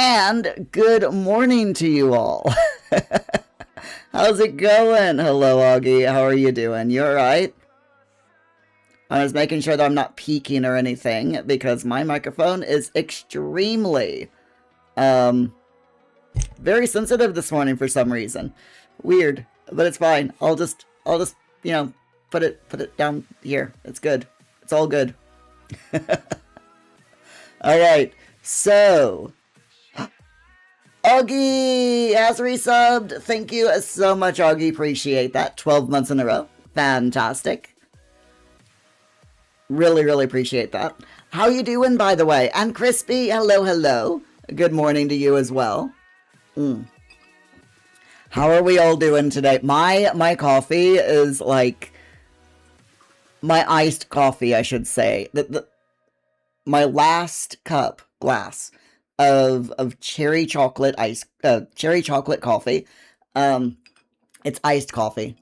And good morning to you all. How's it going? Hello, Augie. How are you doing? You alright? I was making sure that I'm not peeking or anything because my microphone is extremely, very sensitive this morning for some reason. Weird, but it's fine. I'll just, you know, put it down here. It's good. It's all good. Alright, so Augie has resubbed. Thank you so much, Augie. Appreciate that. 12 months in a row. Fantastic. Really, really appreciate that. How you doing, by the way? And Crispy, hello, hello. Good morning to you as well. How are we all doing today? My coffee is like... my iced coffee, I should say. My last glass of cherry chocolate cherry chocolate coffee. It's iced coffee.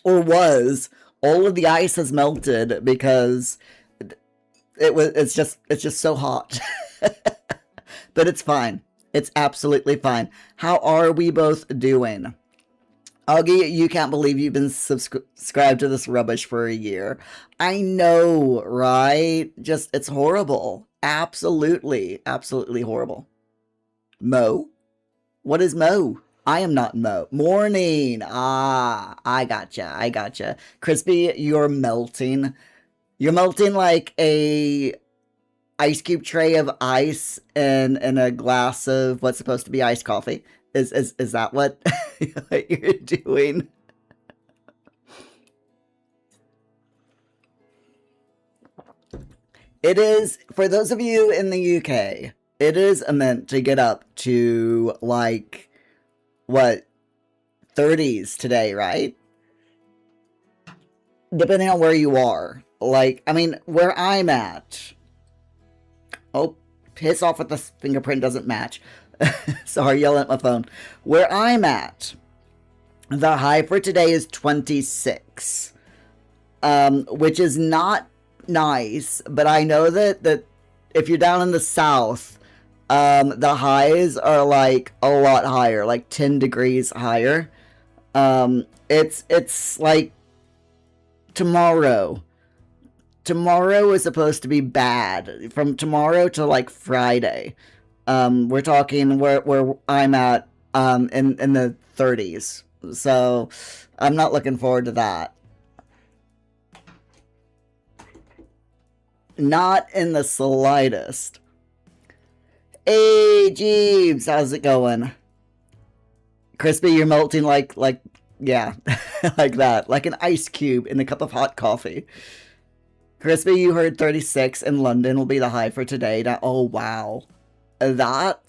Or was. All of the ice has melted because it's just so hot. But it's fine. It's absolutely fine. How are we both doing? Augie, you can't believe you've been subscribed to this rubbish for a year. I know, right? Just, it's horrible. Absolutely, absolutely horrible. Mo? What is Mo? I am not Mo. Morning. Ah, I gotcha. Crispy, you're melting. You're melting like a ice cube tray of ice in a glass of what's supposed to be iced coffee. Is that what you're doing? It is, for those of you in the UK, it is meant to get up to like, what, 30s today, right? Depending on where you are. Like, I mean, where I'm at. Oh, piss off if the fingerprint doesn't match. Sorry, yelling at my phone. Where I'm at, the high for today is 26. Which is not nice, but I know that if you're down in the south, the highs are like a lot higher, like 10 degrees higher. It's like tomorrow. Tomorrow is supposed to be bad. From tomorrow to like Friday. We're talking where I'm at, in the 30s. So I'm not looking forward to that. Not in the slightest. Hey, Jeeves, how's it going? Crispy, you're melting like, yeah, like that. Like an ice cube in a cup of hot coffee. Crispy, you heard 36 in London will be the high for today. Now, oh, wow. That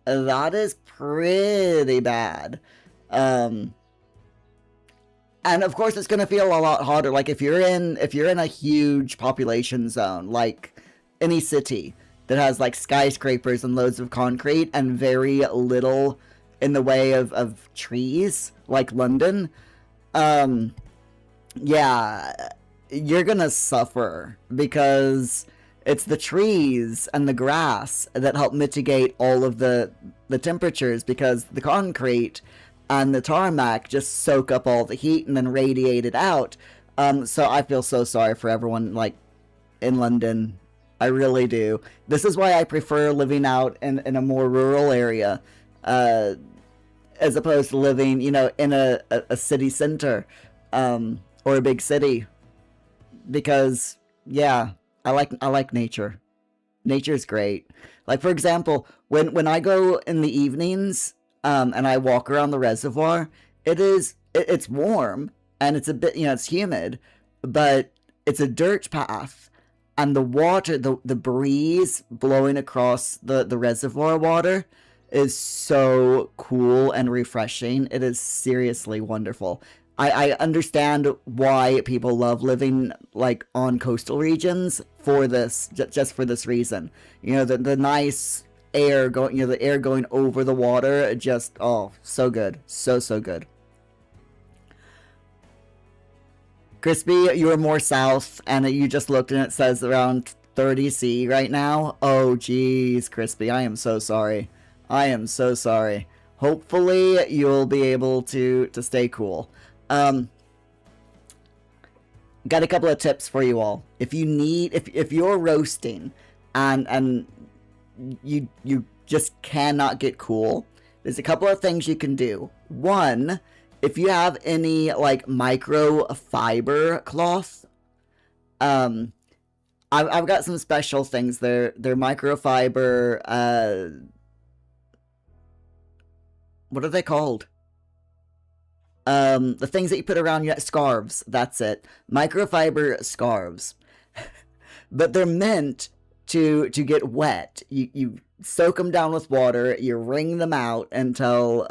is pretty bad. And of course it's going to feel a lot hotter. Like if you're in a huge population zone, like any city that has like skyscrapers and loads of concrete and very little in the way of trees, like London, yeah, you're going to suffer because it's the trees and the grass that help mitigate all of the temperatures, because the concrete and the tarmac just soak up all the heat and then radiate it out. So I feel so sorry for everyone like in London. I really do. This is why I prefer living out in a more rural area, as opposed to living, you know, in a city center, or a big city. Because, yeah, I like nature. Nature's great. Like, for example, when I go in the evenings, and I walk around the reservoir, it's warm, and it's a bit, you know, it's humid, but it's a dirt path, and the water, the breeze blowing across the reservoir water is so cool and refreshing. It is seriously wonderful. I understand why people love living like on coastal regions for this, just for this reason. You know, the nice air going, you know, the air going over the water, just, oh, so good. So good. Crispy, you were more south, and you just looked and it says around 30C right now. Oh, geez, Crispy, I am so sorry. I am so sorry. Hopefully, you'll be able to stay cool. Got a couple of tips for you all. If you need, if you're roasting, and you just cannot get cool, there's a couple of things you can do. One, if you have any like microfiber cloth, I've got some special things. They're microfiber. What are they called? The things that you put around your scarves. That's it. Microfiber scarves. But they're meant to get wet. You soak them down with water. You wring them out until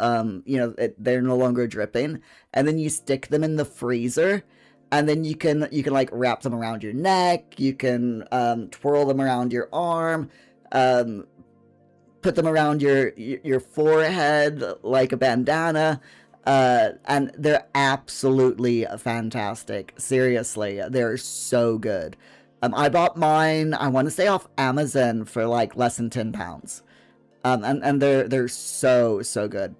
they're no longer dripping, and then you stick them in the freezer. And then you can like wrap them around your neck. You can twirl them around your arm. Put them around your forehead like a bandana. And they're absolutely fantastic. Seriously, they're so good. I bought mine, I want to say, off Amazon for like less than £10. And they're so good.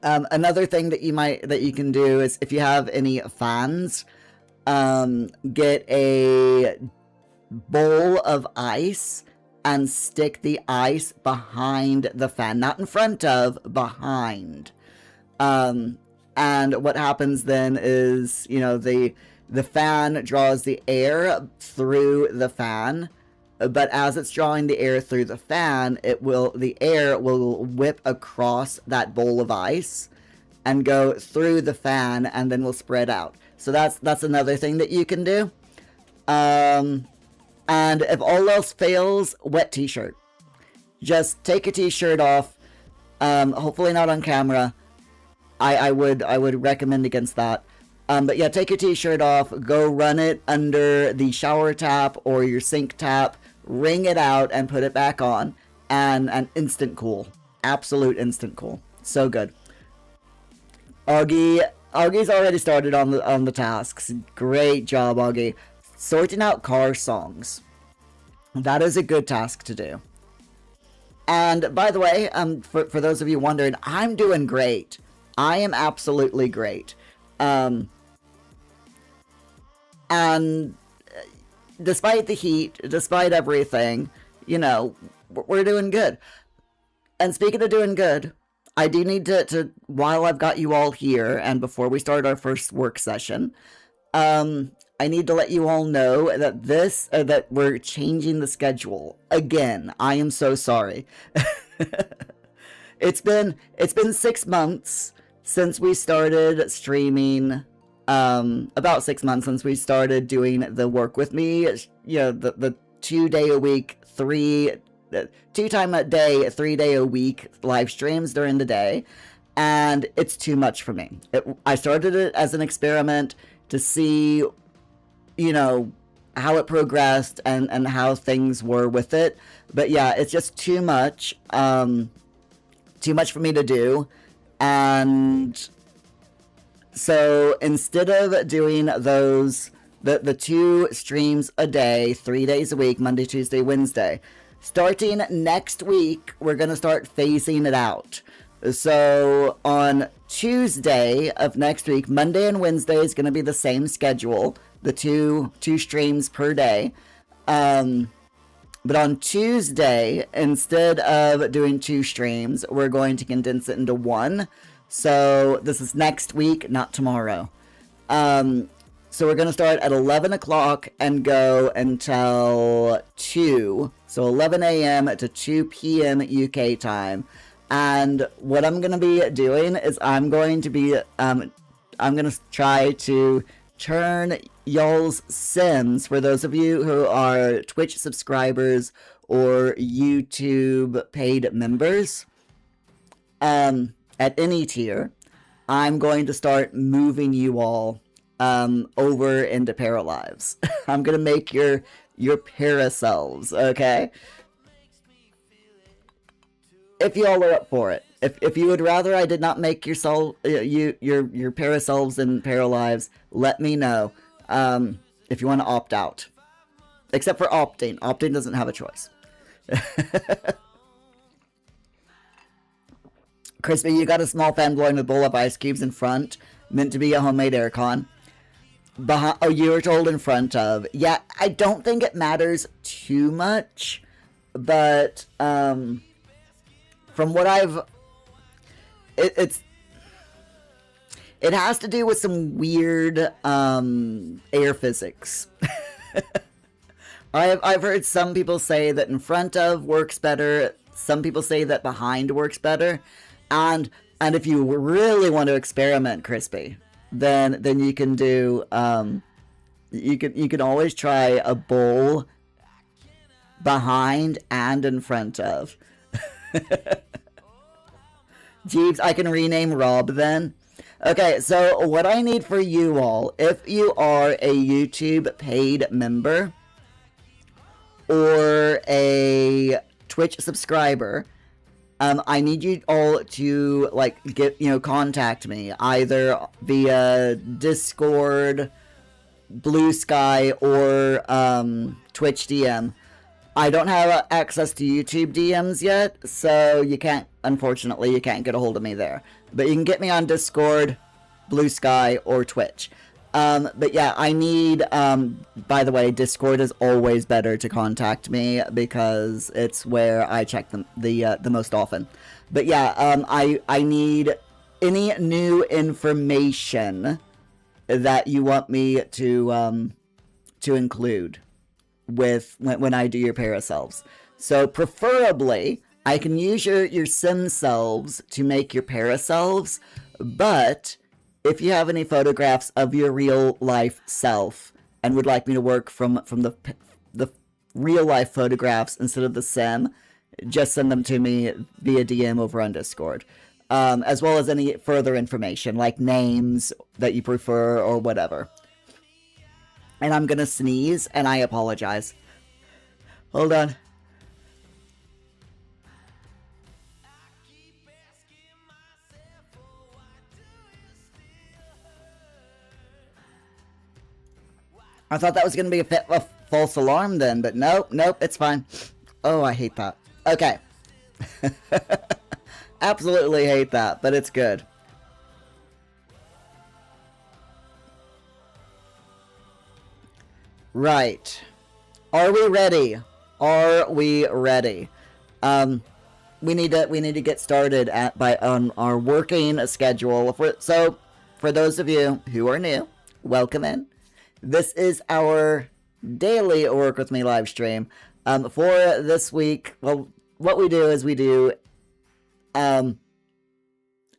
Another thing that you can do is, if you have any fans, get a bowl of ice and stick the ice behind the fan, not in front of, behind. And what happens then is, the fan draws the air through the fan, but as it's drawing the air through the fan, the air will whip across that bowl of ice and go through the fan, and then will spread out. So that's another thing that you can do. And if all else fails, wet t-shirt. Just take a t-shirt off. Hopefully not on camera. I would recommend against that. But yeah, take your t-shirt off, go run it under the shower tap or your sink tap, wring it out and put it back on, and instant cool. Absolute instant cool. So good. Augie Augie's already started on the tasks. Great job, Augie. Sorting out car songs. That is a good task to do. And by the way, for those of you wondering, I'm doing great. I am absolutely great. And despite the heat, despite everything, you know, we're doing good. And speaking of doing good, I do need to while I've got you all here, and before we start our first work session, I need to let you all know that that we're changing the schedule again. I am so sorry. It's been 6 months since we started streaming. About 6 months since we started doing the work with me. You know, the 2 day a week, 2 time a day, 3 day a week live streams during the day, and it's too much for me. I started it as an experiment to see, you know, how it progressed and how things were with it. But yeah, it's just too much for me to do. And so instead of doing those, the 2 streams a day, 3 days a week, Monday, Tuesday, Wednesday, starting next week, we're going to start phasing it out. So on Tuesday of next week, Monday and Wednesday is going to be the same schedule, the two streams per day. But on Tuesday, instead of doing 2 streams, we're going to condense it into 1. So this is next week, not tomorrow. So we're going to start at 11 o'clock and go until 2. So 11 a.m. to 2 p.m. UK time. And what I'm going to be doing is I'm going to try to turn y'all's Sims, for those of you who are Twitch subscribers or YouTube paid members, at any tier, I'm going to start moving you all over into Paralives. I'm going to make your Paraselves, okay? If you all are up for it. If you would rather I did not make your Paraselves and Paralives, let me know. If you want to opt out. Except for Opting. Opting doesn't have a choice. Crispy, you got a small fan blowing a bowl of ice cubes in front, meant to be a homemade aircon. Oh, you were told in front of. Yeah, I don't think it matters too much, but from what I've, it has to do with some weird air physics. I've heard some people say that in front of works better. Some people say that behind works better, and if you really want to experiment, Crispy, then you can do you can always try a bowl behind and in front of. Jeeves, I can rename Rob then. Okay, so what I need for you all, if you are a YouTube paid member or a Twitch subscriber, I need you all to contact me either via Discord, Blue Sky, or Twitch DM. I don't have access to YouTube DMs yet, so unfortunately you can't get a hold of me there. But you can get me on Discord, Blue Sky, or Twitch. But yeah, I need, by the way, Discord is always better to contact me because it's where I check the most often. But yeah, I need any new information that you want me to include with when I do your Paralives. So preferably, I can use your Simselves to make your Paralives, but if you have any photographs of your real life self and would like me to work from the real life photographs instead of the sim, just send them to me via DM over on Discord. As well as any further information like names that you prefer or whatever. And I'm gonna sneeze and I apologize. Hold on. I thought that was going to be a false alarm then, but nope, it's fine. Oh, I hate that. Okay. Absolutely hate that, but it's good. Right. Are we ready? Are we ready? We need to get started on our working schedule. So, for those of you who are new, welcome in. This is our daily Work With Me live stream. For this week, well, what we do is we do a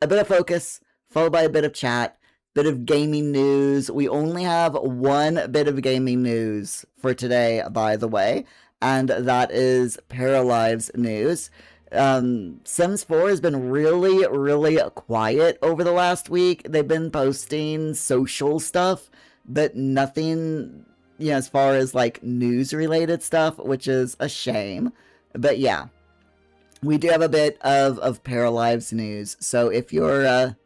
bit of focus, followed by a bit of chat, bit of gaming news. We only have one bit of gaming news for today, by the way, and that is Paralives news. Sims 4 has been really, really quiet over the last week. They've been posting social stuff, but nothing, as far as like news related stuff, which is a shame. But yeah, we do have a bit of Paralives news. So if you're a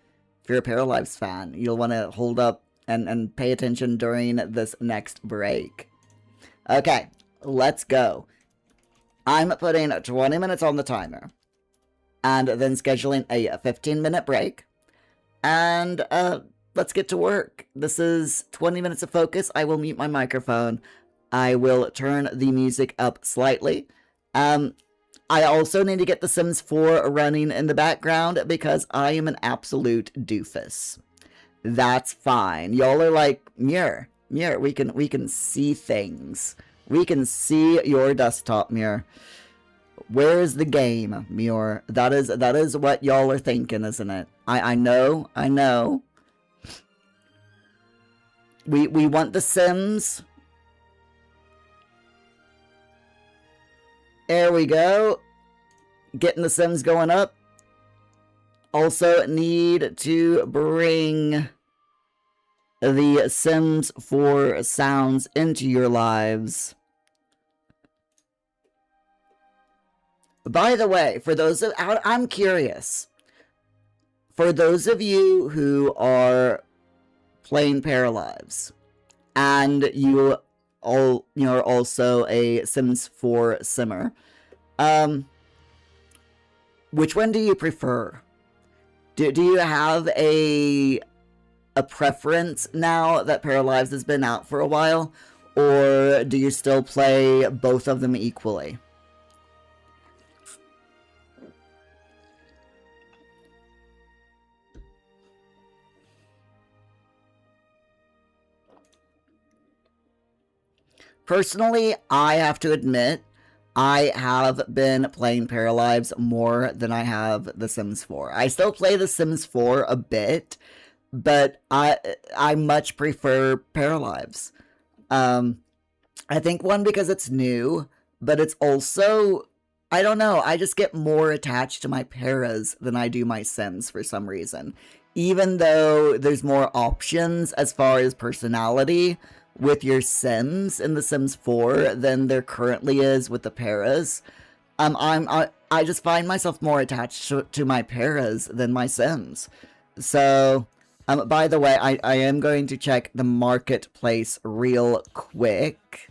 Paralives fan, you'll want to hold up and pay attention during this next break. Okay, let's go. I'm putting 20 minutes on the timer and then scheduling a 15-minute break. And let's get to work. This is 20 minutes of focus. I will mute my microphone. I will turn the music up slightly. I also need to get The Sims 4 running in the background because I am an absolute doofus. That's fine. Y'all are like, Muir, we can see things. We can see your desktop, Muir. Where is the game, Muir? That is what y'all are thinking, isn't it? I know. We want The Sims. There we go. Getting The Sims going up. Also need to bring the Sims 4 sounds into your lives. By the way, for those of I'm curious. For those of you who are playing Paralives and you are also a Sims 4 simmer. Which one do you prefer? Do you have a preference now that Paralives has been out for a while, or do you still play both of them equally? Personally, I have to admit, I have been playing Paralives more than I have The Sims 4. I still play The Sims 4 a bit, but I much prefer Paralives. I think one, because it's new, but it's also, I don't know, I just get more attached to my paras than I do my Sims for some reason. Even though there's more options as far as personality with your Sims in The Sims 4 than there currently is with the paras, I just find myself more attached to my paras than my Sims. So, by the way, I am going to check the marketplace real quick,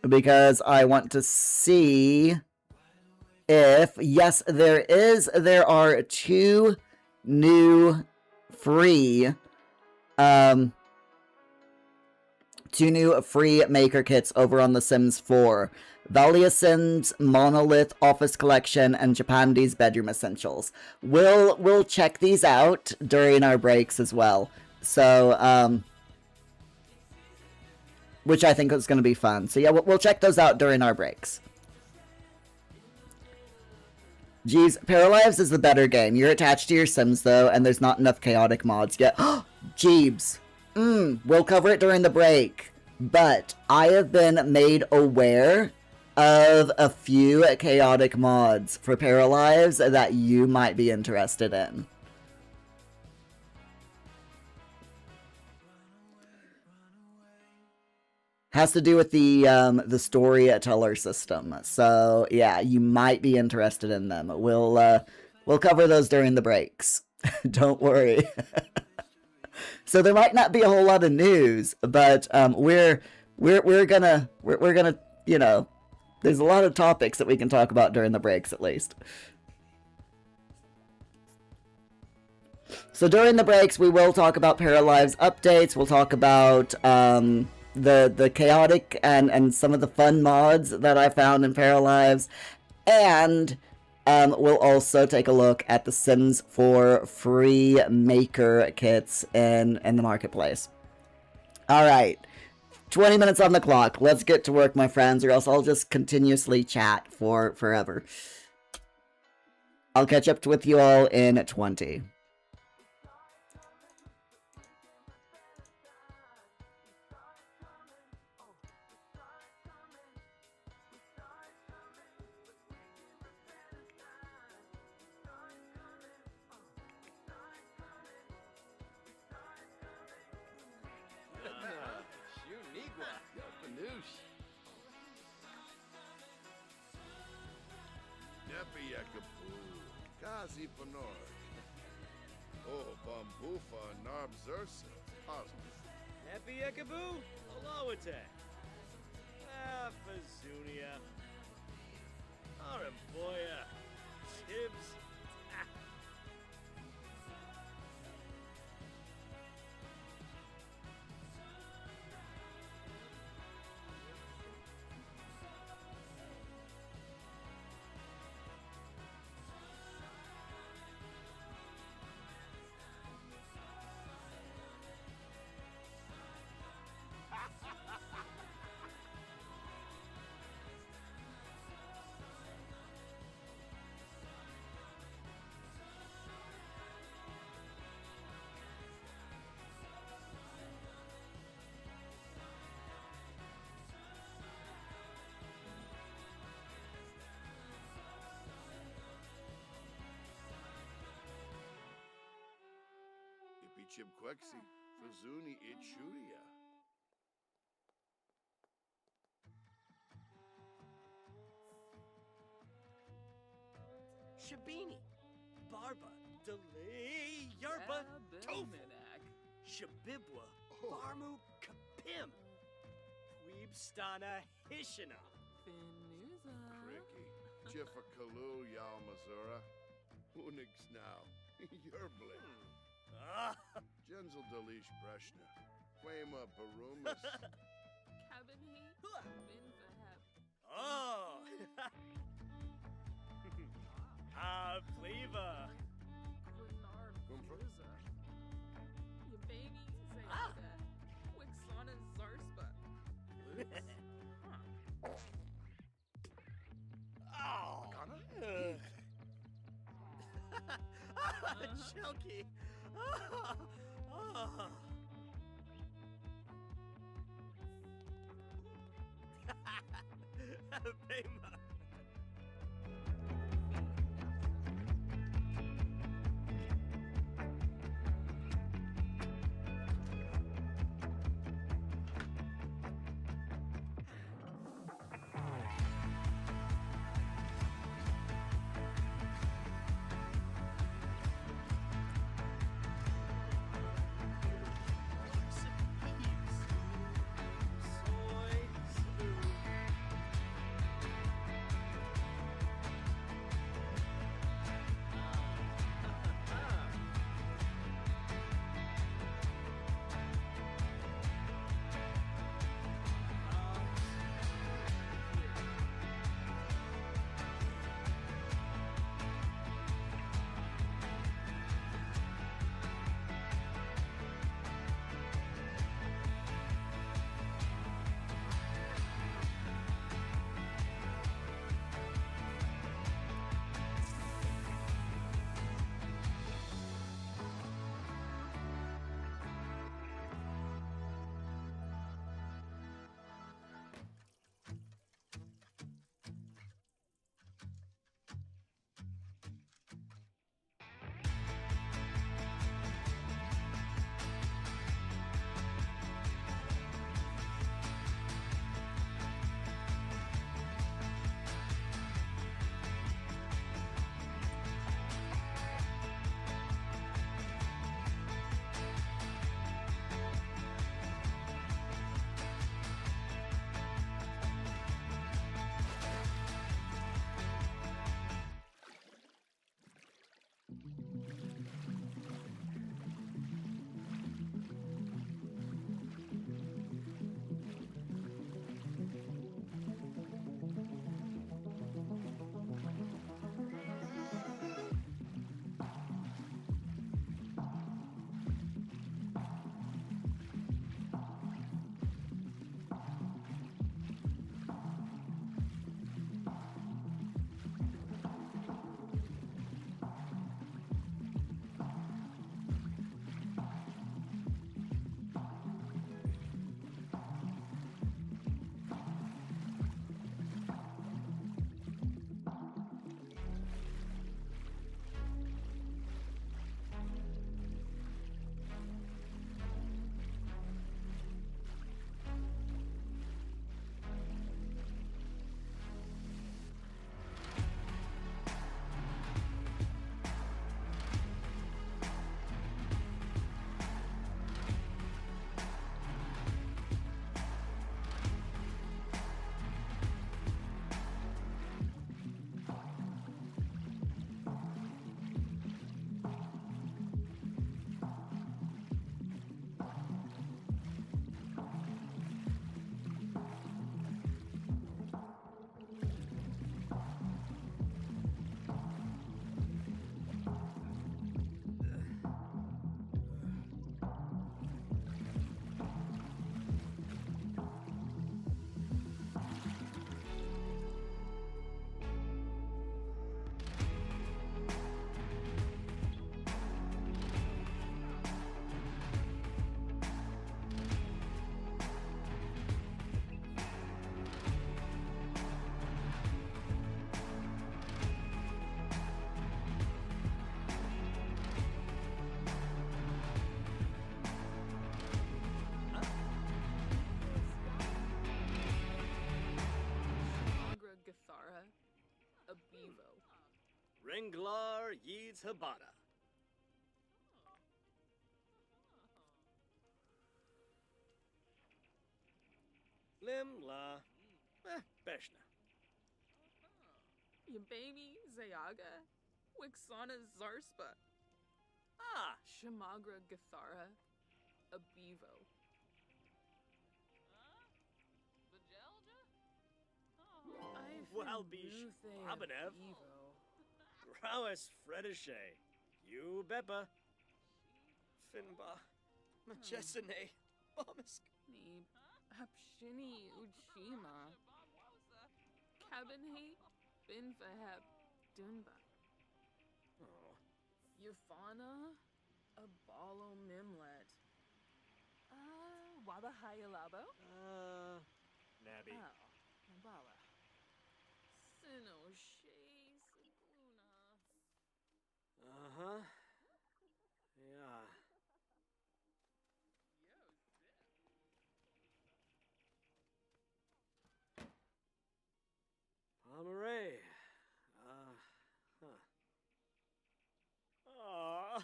because I want to see if, yes, there are 2 new free, 2 new free maker kits over on The Sims 4. Valia Sims, Monolith Office Collection, and Japandi's Bedroom Essentials. We'll check these out during our breaks as well. So, which I think is going to be fun. So yeah, we'll check those out during our breaks. Geez, Paralives is the better game. You're attached to your Sims, though, and there's not enough chaotic mods yet. Jeebs. We'll cover it during the break. But I have been made aware of a few chaotic mods for Paralives that you might be interested in. Has to do with the storyteller system. So yeah, you might be interested in them. We'll cover those during the breaks. Don't worry. So there might not be a whole lot of news, but we're gonna there's a lot of topics that we can talk about during the breaks, at least. So during the breaks, we will talk about Paralives updates. We'll talk about the chaotic and some of the fun mods that I found in Paralives, and we'll also take a look at the Sims 4 free maker kits in the marketplace. All right, 20 minutes on the clock. Let's get to work, my friends, or else I'll just continuously chat for forever. I'll catch up with you all in 20. Oh, Bambufa, Narb Zersa, Happy Ekaboo, Alawate. Fazunia. Aramboya. Chibs. Chibquexi, Fazuni, Ichuria. Shabini. Barba. Delay. Yarba. Tofu. Shabibwa, Oh. Varmu Kapim, Weebstana Hishina. Finuza. Cricky. Jiffa Kalul Yal Missouri. Unix now. Yerble. Ah, Jenzel Delish Breshna. Quema Barumas. Cabin heat. Huh. Bin Vaheb. oh. Ah, Pleva. Gwinar Kumfra? Finuza. Your baby say Ah. that. Wixana Zarspa. Huh. Oh. Kana? Chelky. Oh. Oh. Pema. Gathara. A bevo. Ringlar Yeeds Habata. Lim la. Beshna. Yabami Zayaga, Wixana Zarspa, Ah, Shamagra Gathara, Abivo. Walbish, Abanev. Rawes Fredishe. You Beppa. Finba. Machesane. Bomisk. Ni Hapshini Uchima, Cabinate Binfaheb Dunba, Oh. Yafana Abalo Mimlet, Wabahayalabo, Nabby. Nabala, Sino Shay Saguna. Uh-huh. Yeah. Pomeray. Huh. Oh.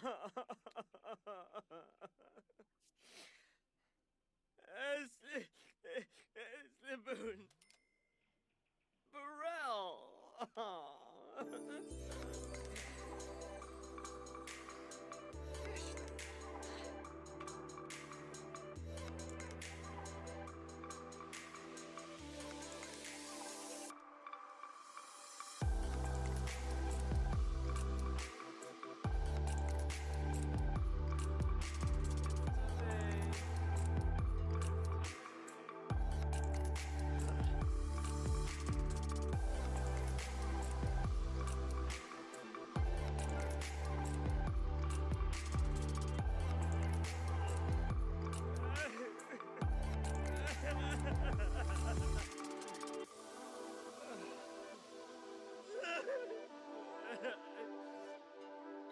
Sliboon. Burrell.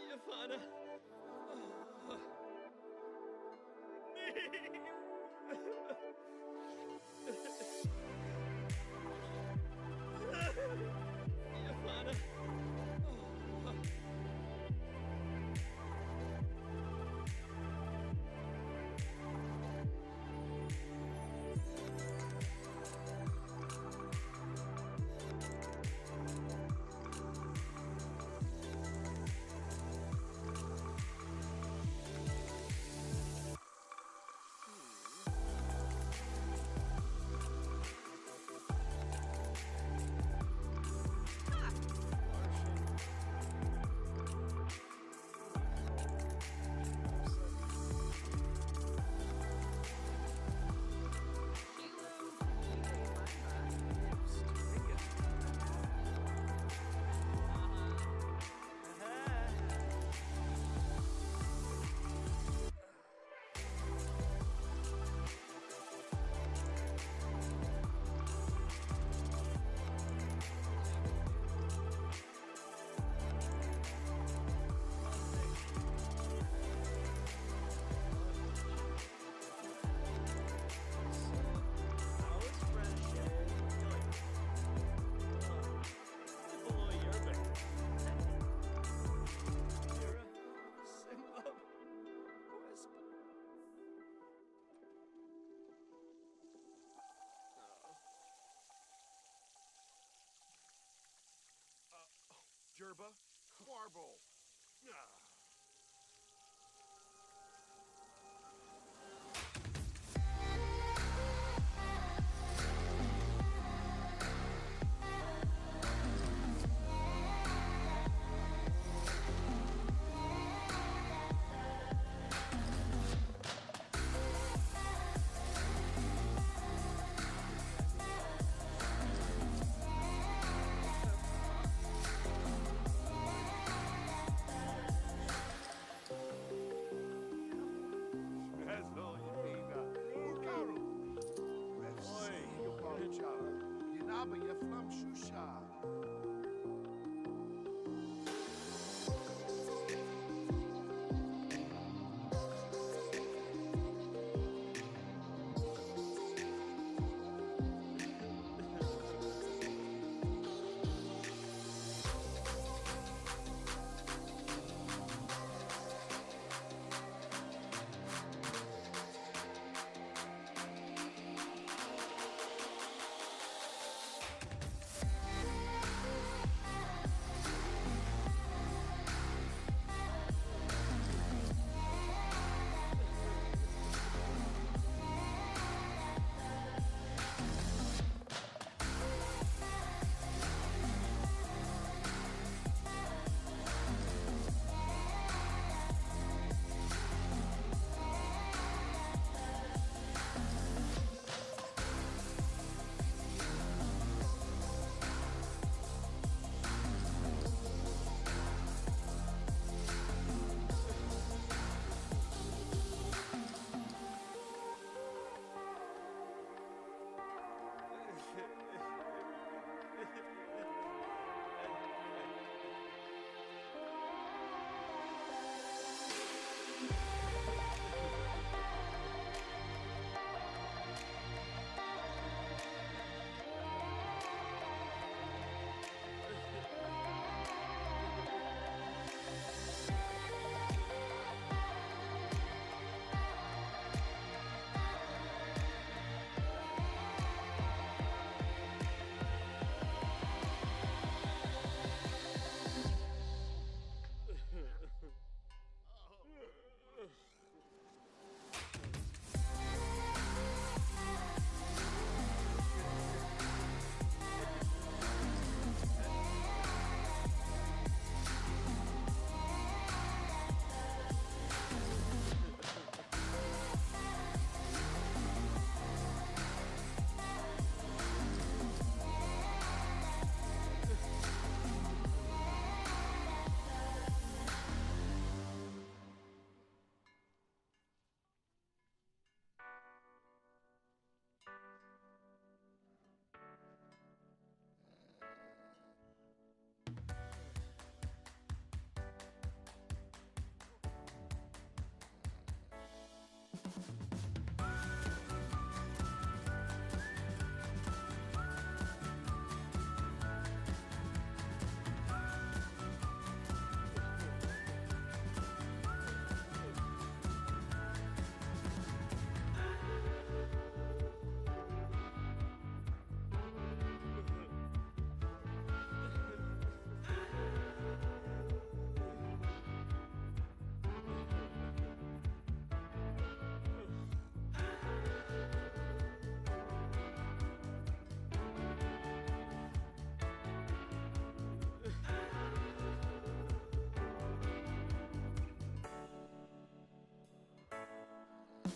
Yafana. Yafana. Gerba, Warble.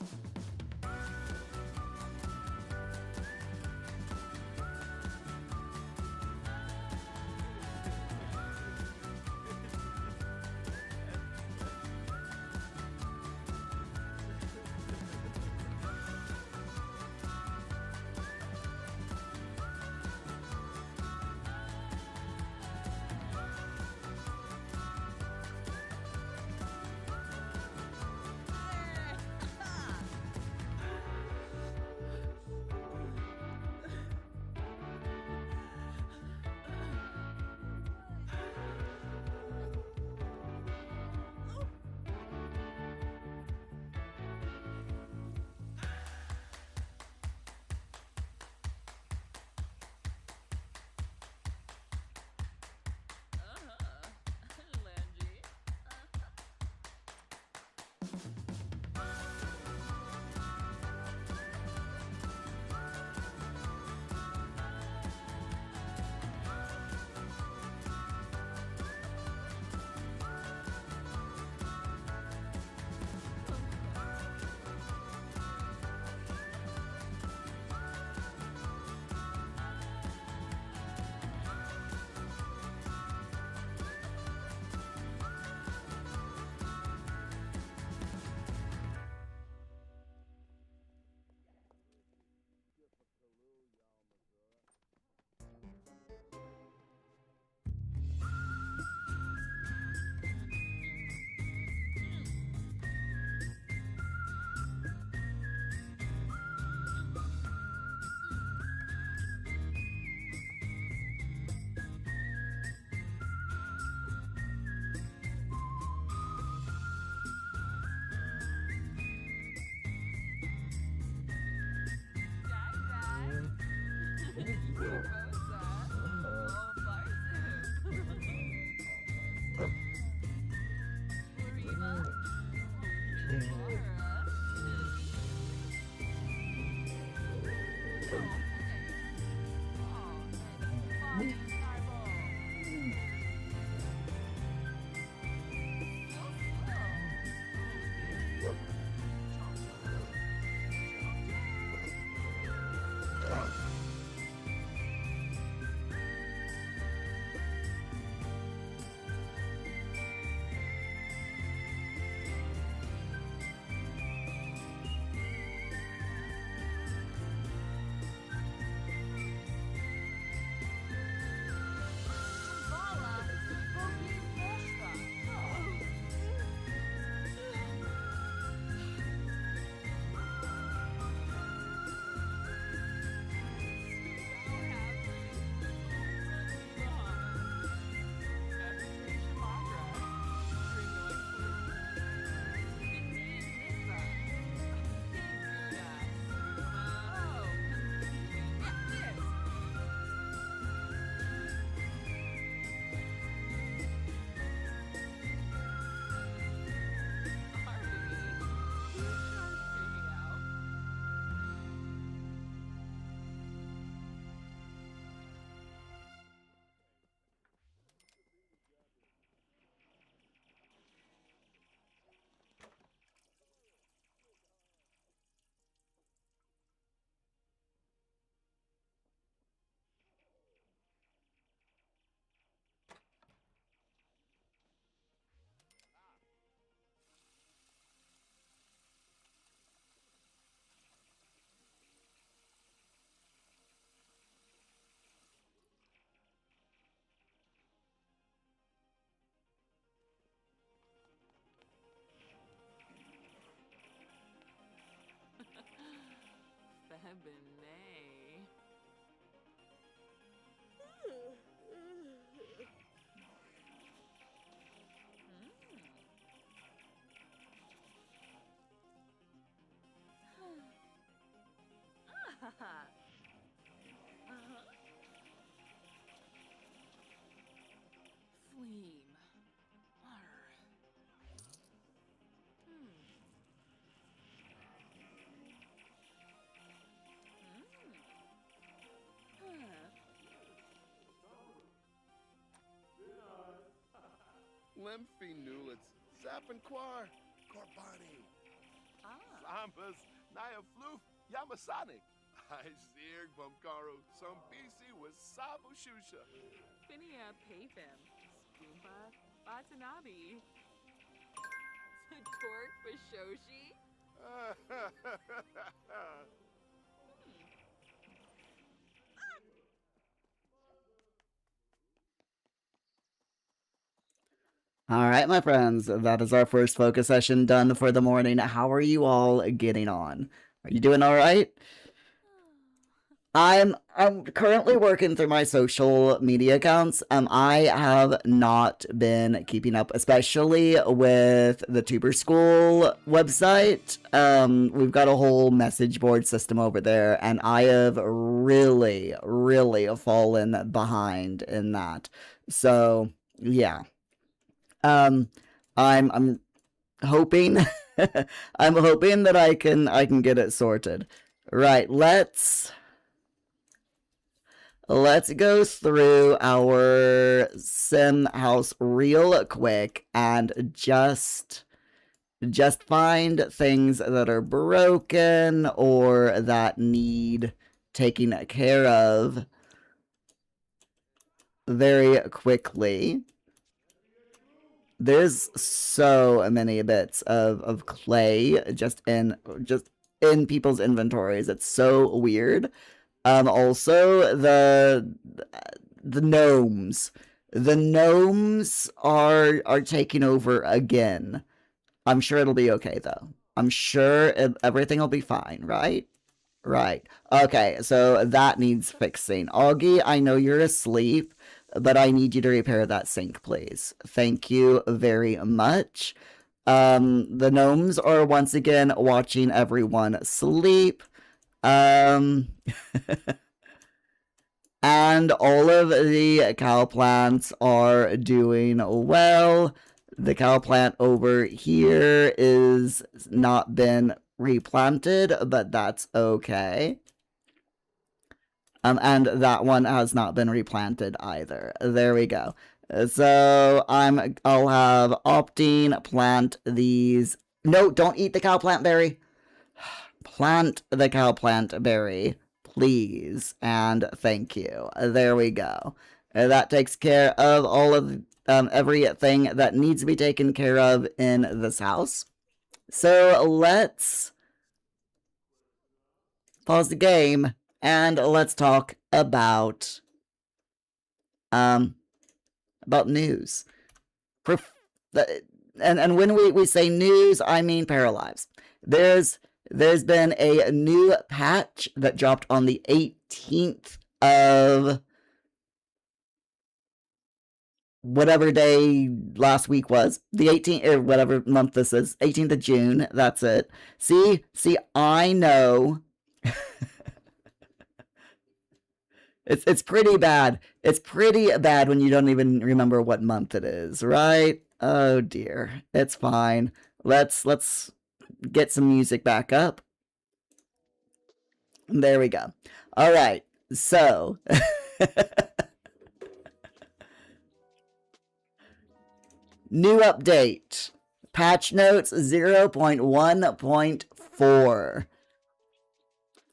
Langy. Febine. Fleam. Arr. Lymphy Nulets, Zap and Quar, Corbani. Ah. ambas, Naya Floof, Yamasane. I Zirg Bumkaro, some BC was Sabu Shusha. Finia Payfim. Spoomba Watanabe. Torque Bashoshi. All right, my friends, that is our first focus session done for the morning. How are you all getting on? Are you doing all right? I'm currently working through my social media accounts. I have not been keeping up, especially with the Tuber School website. We've got a whole message board system over there, and I have really, really fallen behind in that. So yeah. I'm hoping I'm hoping that I can get it sorted. Right, let's go through our sim house real quick and just find things that are broken or that need taking care of very quickly. There's so many bits of clay just in people's inventories. It's so weird. Also the gnomes. The gnomes are taking over again. I'm sure it'll be okay though. I'm sure everything will be fine, right? Right. Okay, so that needs fixing. Augie, I know you're asleep, but I need you to repair that sink, please. Thank you very much. The gnomes are once again watching everyone sleep. And all of the cow plants are doing well. The cow plant over here is not been replanted, but that's okay. And that one has not been replanted either. There we go. So I'll have Optine plant these. No, don't eat the cow plant berry. Plant the cow plant berry, please, and thank you. There we go. That takes care of all of everything that needs to be taken care of in this house. So let's pause the game and let's talk about news. And when we say news, I mean Paralives. There's been a new patch that dropped on the 18th of whatever day last week was. The 18th, or whatever month this is. 18th of June, that's it. See, I know. It's pretty bad. It's pretty bad when you don't even remember what month it is, right? Oh dear. It's fine. Let's get some music back up. There we go. All right. So, new update. Patch notes 0.1.4.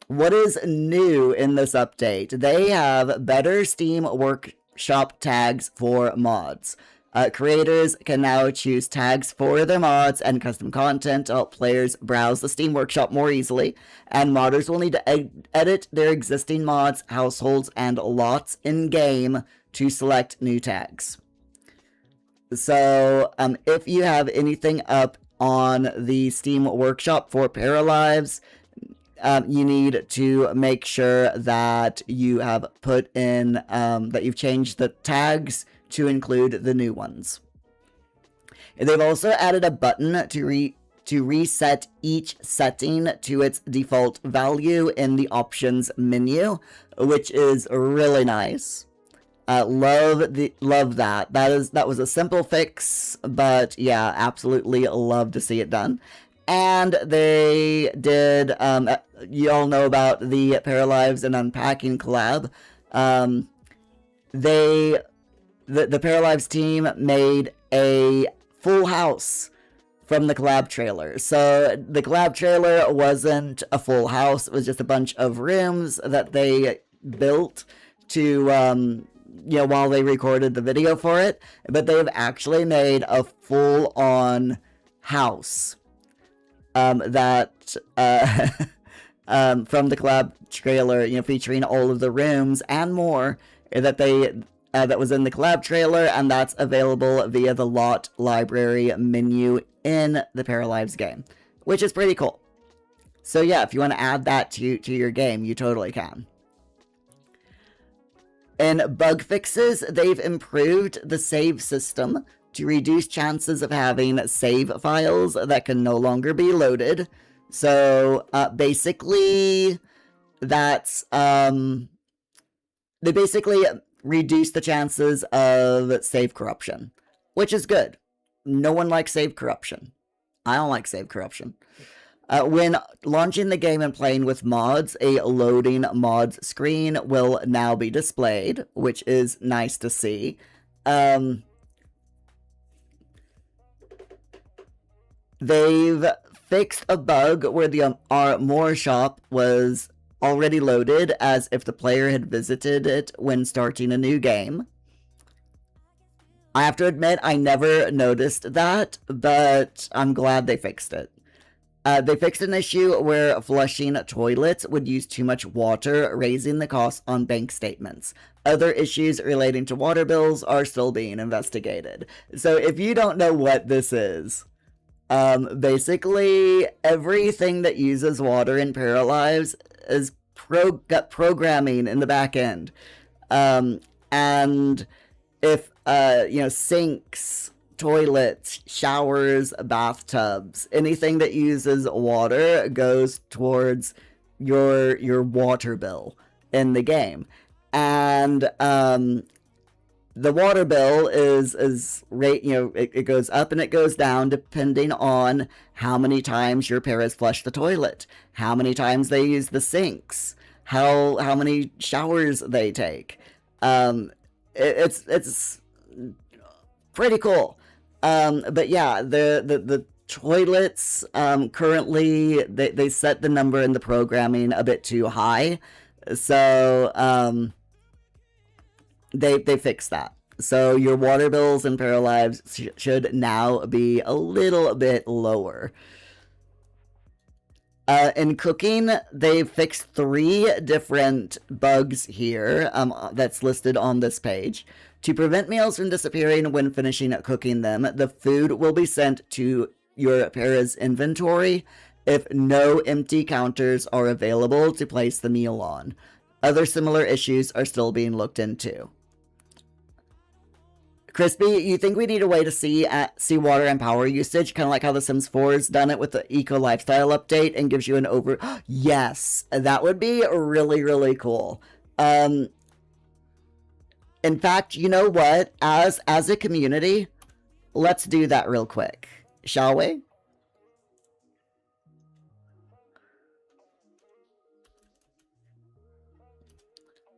What is new in this update? They have better Steam Workshop tags for mods. Creators can now choose tags for their mods and custom content to help players browse the Steam Workshop more easily, and modders will need to edit their existing mods, households, and lots in-game to select new tags. So, if you have anything up on the Steam Workshop for Paralives, you need to make sure that you have put in, that you've changed the tags to include the new ones. They've also added a button to reset each setting to its default value in the options menu, which is really nice. Love that. That was a simple fix, but yeah, absolutely love to see it done. And they did, you all know about the Paralives and Unpacking collab. The Paralives team made a full house from the collab trailer. So the collab trailer wasn't a full house. It was just a bunch of rooms that they built to, while they recorded the video for it. But they've actually made a full-on house that from the collab trailer, featuring all of the rooms and more that was in the collab trailer, and that's available via the lot library menu in the Paralives game, which is pretty cool. So yeah, if you want to add that to your game, you totally can. In bug fixes, they've improved the save system to reduce chances of having save files that can no longer be loaded. So basically, that's they basically reduce the chances of save corruption, which is good. No one likes save corruption. I don't like save corruption. When launching the game and playing with mods, a loading mods screen will now be displayed, which is nice to see. They've fixed a bug where the Armor shop was already loaded as if the player had visited it when starting a new game. I have to admit, I never noticed that, but I'm glad they fixed it. They fixed an issue where flushing toilets would use too much water, raising the cost on bank statements. Other issues relating to water bills are still being investigated. So if you don't know what this is, basically everything that uses water in Paralives is got programming in the back end. And if, sinks, toilets, showers, bathtubs, anything that uses water goes towards your water bill in the game. And the water bill is rate, it goes up and it goes down depending on how many times your paras flush the toilet, how many times they use the sinks, how many showers they take. It's pretty cool. But yeah, the toilets currently they set the number in the programming a bit too high, so they fixed that. So your water bills in Paralives should now be a little bit lower. In cooking, they've fixed 3 different bugs here that's listed on this page. To prevent meals from disappearing when finishing cooking them, the food will be sent to your para's inventory if no empty counters are available to place the meal on. Other similar issues are still being looked into. Crispy, you think we need a way to see water and power usage, kind of like how The Sims 4's done it with the Eco Lifestyle update and gives you an Yes, that would be really, really cool. In fact, you know what? As a community, let's do that real quick, shall we?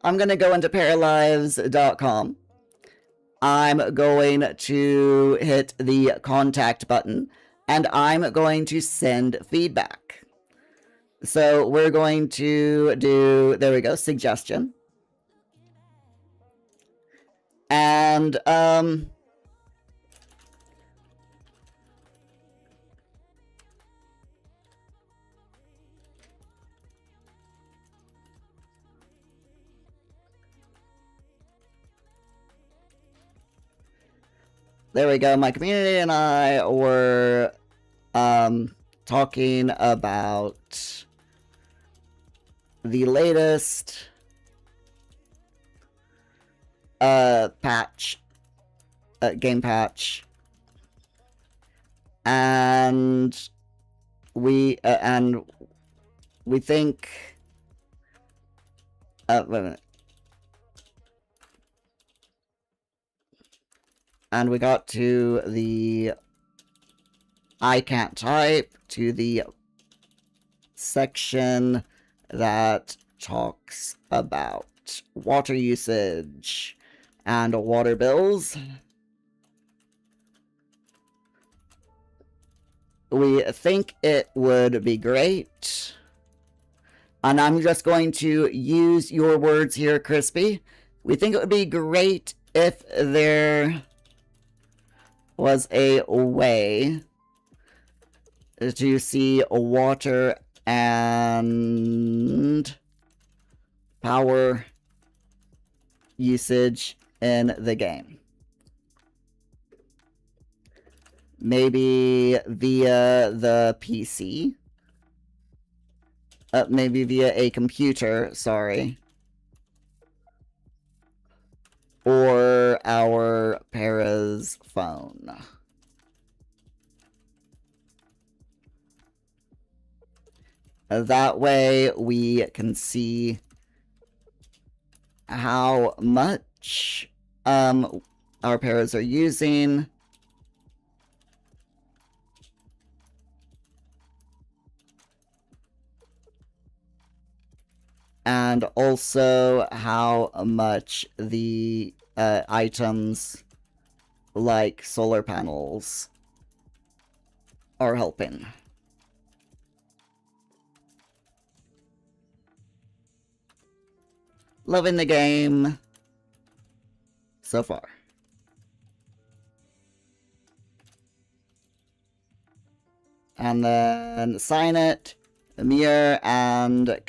I'm going to go into paralives.com. I'm going to hit the contact button, and I'm going to send feedback. So we're going to do, there we go, suggestion. And, there we go. My community and I were talking about the latest patch, game patch, and we think. Wait a minute. And we got to the I can't type, to the section that talks about water usage and water bills. we think it would be great. And I'm just going to use your words here, Crispy. We think it would be great if there was a way to see water and power usage in the game. Maybe via the PC. Maybe via a computer, sorry. Or our Para's phone. That way we can see how much our Paras are using. And also how much the items like solar panels are helping. Loving the game so far. And then sign it, mirror, and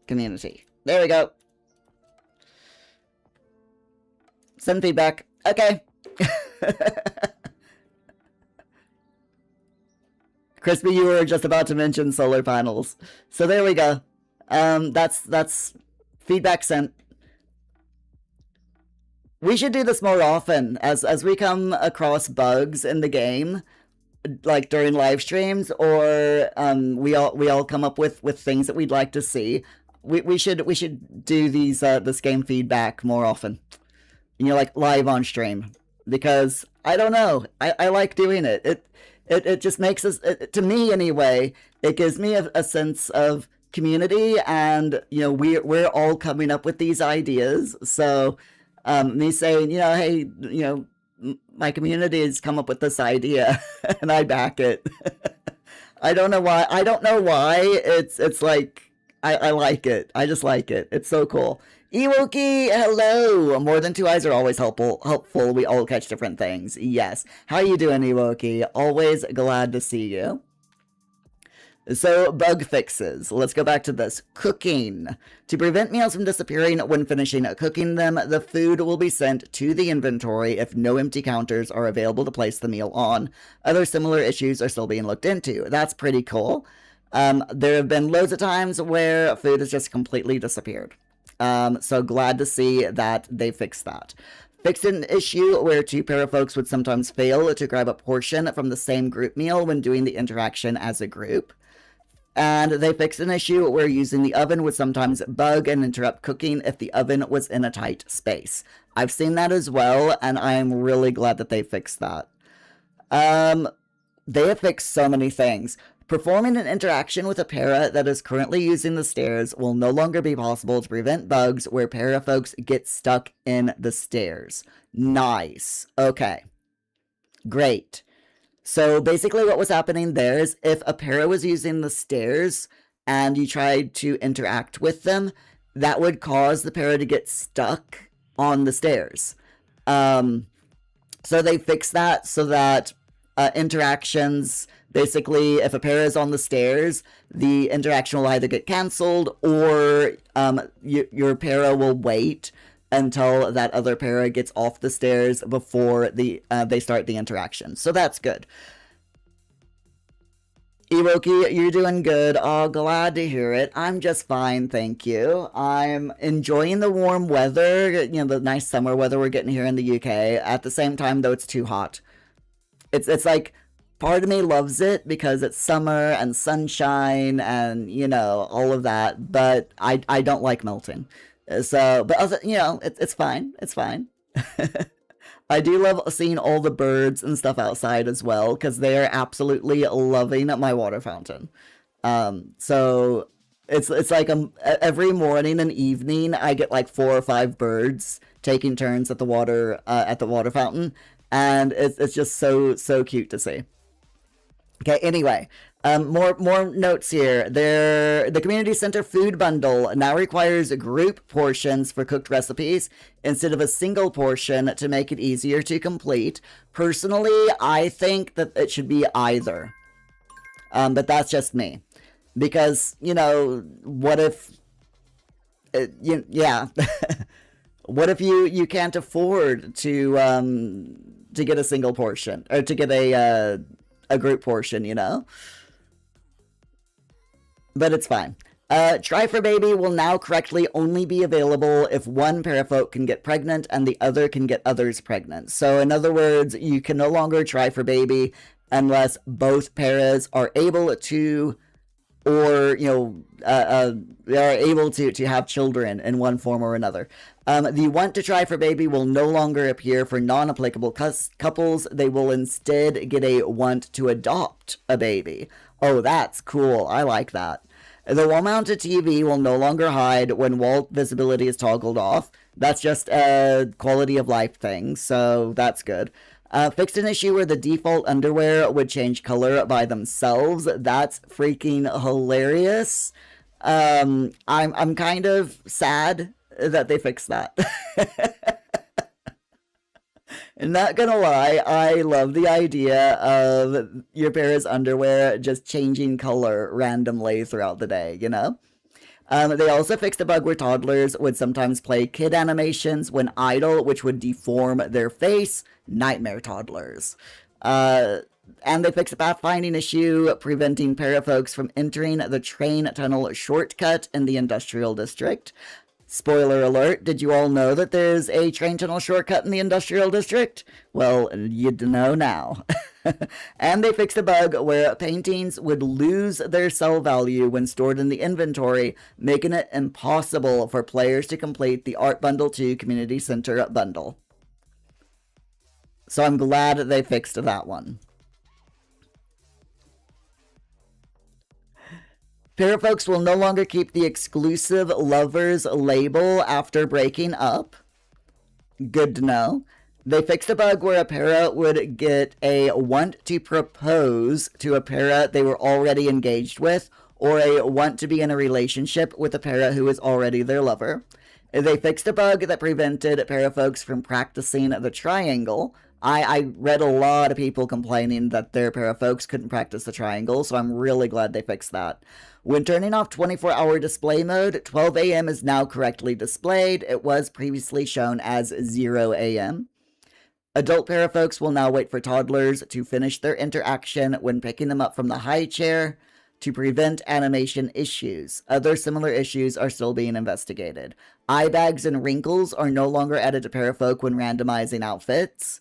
community. There we go. Send feedback. Okay. Crispy, you were just about to mention solar panels. So there we go. That's feedback sent. We should do this more often as we come across bugs in the game, like during live streams, or we all come up with things that we'd like to see. We should do these this game feedback more often. You know, like live on stream, because I don't know, I like doing it. It just makes us, to me anyway, it gives me a sense of community, and you know, we're all coming up with these ideas. So me saying, you know, hey, you know, my community has come up with this idea and I back it. I don't know why. It's like I like it. I just like it. It's so cool. Ewoki, hello. More than two eyes are always helpful. We all catch different things. Yes. How you doing, Ewoki? Always glad to see you. So, bug fixes. Let's go back to this. Cooking. To prevent meals from disappearing when finishing cooking them, the food will be sent to the inventory if no empty counters are available to place the meal on. Other similar issues are still being looked into. That's pretty cool. There have been loads of times where food has just completely disappeared. So glad to see that they fixed that. Fixed an issue where two pair of folks would sometimes fail to grab a portion from the same group meal when doing the interaction as a group. And they fixed an issue where using the oven would sometimes bug and interrupt cooking if the oven was in a tight space. I've seen that as well, and I'm really glad that they fixed that. They have fixed so many things. Performing an interaction with a para that is currently using the stairs will no longer be possible to prevent bugs where para folks get stuck in the stairs. Nice. Okay. Great. So basically what was happening there is if a para was using the stairs and you tried to interact with them, that would cause the para to get stuck on the stairs. So they fixed that so that interactions, basically if a para is on the stairs, the interaction will either get canceled or your para will wait until that other para gets off the stairs before they start the interaction. So that's good. Ewoki, you're doing good. Oh, glad to hear it. I'm just fine, thank you. I'm enjoying the warm weather, you know, the nice summer weather we're getting here in the UK. At the same time, though, it's too hot. It's like, part of me loves it because it's summer and sunshine and, you know, all of that, but I don't like melting. So, but other, you know, it's fine. It's fine. I do love seeing all the birds and stuff outside as well, because they are absolutely loving my water fountain. So it's like every morning and evening I get like 4 or 5 birds taking turns at the water fountain, and it's just so cute to see. Okay, anyway, more notes here. The community center food bundle now requires group portions for cooked recipes instead of a single portion to make it easier to complete. Personally, I think that it should be either. But that's just me. Because, you know, what if... yeah. What if you can't afford to get a single portion, or to get a group portion, you know? But it's fine. Try for Baby will now correctly only be available if one parafolk can get pregnant and the other can get others pregnant. So in other words, you can no longer try for baby unless both paras are able to, or, you know, are able to have children in one form or another. The want to try for baby will no longer appear for non-applicable couples. They will instead get a want to adopt a baby. Oh, that's cool. I like that. The wall-mounted TV will no longer hide when wall visibility is toggled off. That's just a quality of life thing, so that's good. Fixed an issue where the default underwear would change color by themselves. That's freaking hilarious. I'm kind of sad that they fixed that. Not gonna lie, I love the idea of your para's underwear just changing color randomly throughout the day, you know? They also fixed a bug where toddlers would sometimes play kid animations when idle, which would deform their face. Nightmare toddlers. And they fixed a pathfinding issue preventing parafolks from entering the train tunnel shortcut in the industrial district. Spoiler alert, did you all know that there's a train tunnel shortcut in the industrial district? Well, you'd know now. And they fixed a bug where paintings would lose their sell value when stored in the inventory, making it impossible for players to complete the Art Bundle 2 Community Center bundle. So I'm glad they fixed that one. Parafolks will no longer keep the exclusive lovers label after breaking up. Good to know. They fixed a bug where a para would get a want to propose to a para they were already engaged with, or a want to be in a relationship with a para who is already their lover. They fixed a bug that prevented parafolks from practicing the triangle. I read a lot of people complaining that their parafolks couldn't practice the triangle, so I'm really glad they fixed that. When turning off 24-hour display mode, 12 a.m. is now correctly displayed. It was previously shown as 0 a.m. Adult parafolks will now wait for toddlers to finish their interaction when picking them up from the high chair to prevent animation issues. Other similar issues are still being investigated. Eye bags and wrinkles are no longer added to parafolk when randomizing outfits.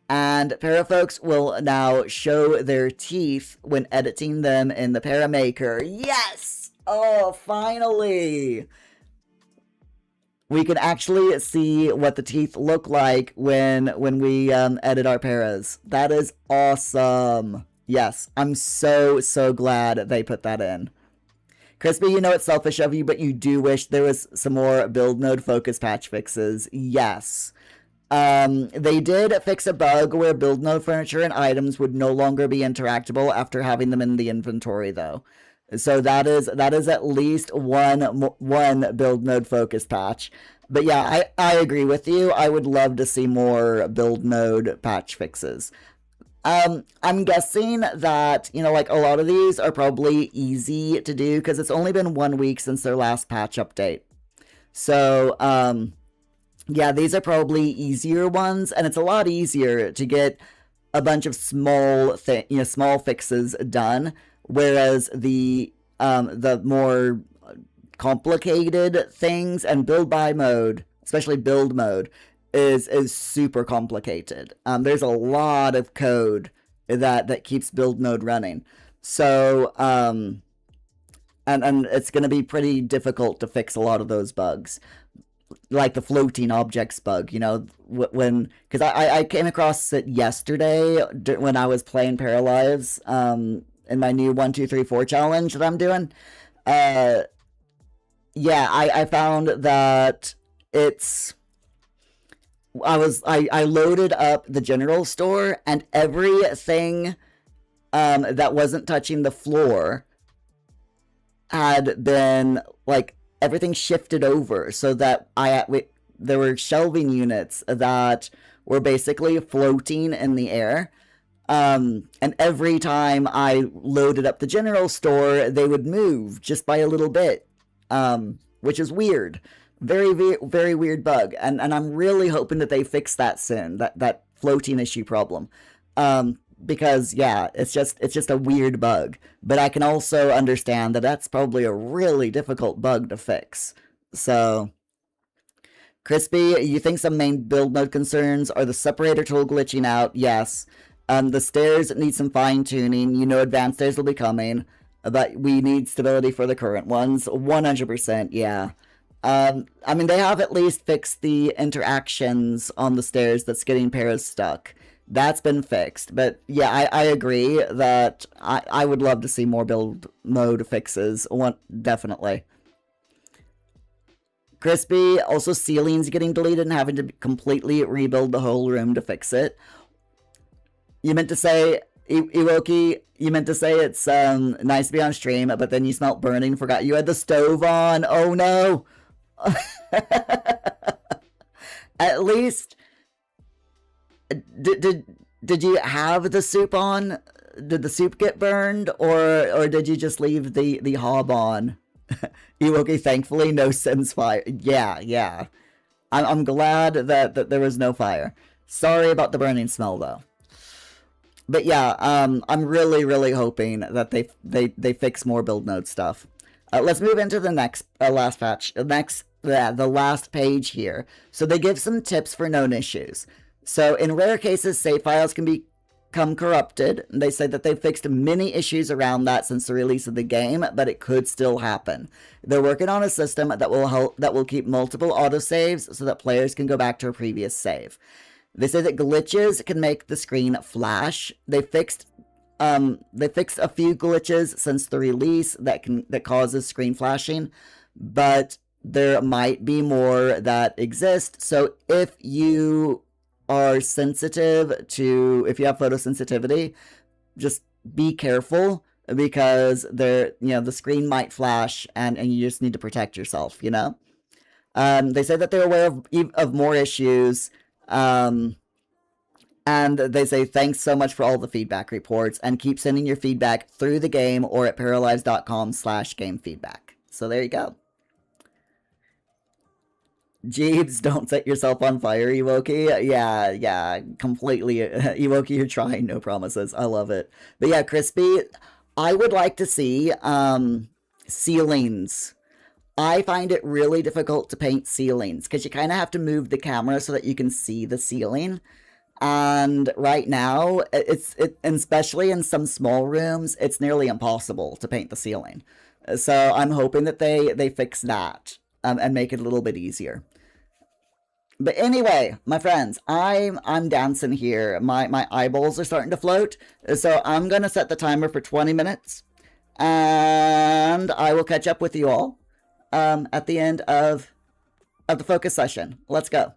And parafolks will now show their teeth when editing them in the Paramaker. Yes! Oh, finally! We can actually see what the teeth look like when we edit our paras. That is awesome. Yes, I'm so glad they put that in. Crispy, you know it's selfish of you, but you do wish there was some more build node focus patch fixes. Yes. They did fix a bug where build node furniture and items would no longer be interactable after having them in the inventory, though. So that is at least one build node focus patch. But yeah, I agree with you. I would love to see more build node patch fixes. I'm guessing that, you know, like a lot of these are probably easy to do because it's only been 1 week since their last patch update. So, yeah, these are probably easier ones, and it's a lot easier to get a bunch of small fixes done, whereas the more complicated things and build by mode, especially build mode, is super complicated. There's a lot of code that keeps build mode running. So, and it's going to be pretty difficult to fix a lot of those bugs. Like the floating objects bug, you know, because I came across it yesterday when I was playing Paralives, in my new 1, 2, 3, 4 challenge that I'm doing. Yeah, I found that I loaded up the general store and everything that wasn't touching the floor had been like everything shifted over so that there were shelving units that were basically floating in the air. And every time I loaded up the general store, they would move just by a little bit, which is weird. Very, very, very weird bug. And I'm really hoping that they fix that soon, that floating issue problem. Because yeah, it's just a weird bug. But I can also understand that that's probably a really difficult bug to fix. So, Crispy, you think some main build mode concerns are the separator tool glitching out? Yes. The stairs need some fine tuning. You know, advanced stairs will be coming, but we need stability for the current ones. 100%, yeah. I mean, they have at least fixed the interactions on the stairs that's getting Paras stuck. That's been fixed. But yeah, I agree that I would love to see more build mode fixes. Definitely. Crispy, also ceilings getting deleted and having to completely rebuild the whole room to fix it. You meant to say, Iwoki, you meant to say it's nice to be on stream, but then you smelt burning, forgot you had the stove on. Oh no! At least, did you have the soup on? Did the soup get burned, or did you just leave the hob on? Iwoki, thankfully, no Sims fire. Yeah. I'm glad that there was no fire. Sorry about the burning smell, though. But yeah, I'm really hoping that they fix more build mode stuff. Let's move into the next last patch. The last page here. So they give some tips for known issues. So in rare cases, save files can become corrupted. They say that they've fixed many issues around that since the release of the game, but it could still happen. They're working on a system that will keep multiple autosaves so that players can go back to a previous save. They say that glitches can make the screen flash. They fixed a few glitches since the release that causes screen flashing, but there might be more that exist. So if you are sensitive to, if you have photosensitivity, just be careful because the screen might flash and you just need to protect yourself, you know? They say that they're aware of more issues. And they say, thanks so much for all the feedback reports and keep sending your feedback through the game or at paralives.com/gamefeedback. So there you go. Jeeves, don't set yourself on fire, Iwoki. Yeah, completely. Iwoki, you're trying, no promises. I love it. But yeah, Crispy, I would like to see ceilings. I find it really difficult to paint ceilings because you kind of have to move the camera so that you can see the ceiling. And right now, and especially in some small rooms, it's nearly impossible to paint the ceiling. So I'm hoping that they fix that and make it a little bit easier. But anyway, my friends, I'm dancing here. My eyeballs are starting to float. So I'm gonna set the timer for 20 minutes, and I will catch up with you all at the end of the focus session. Let's go.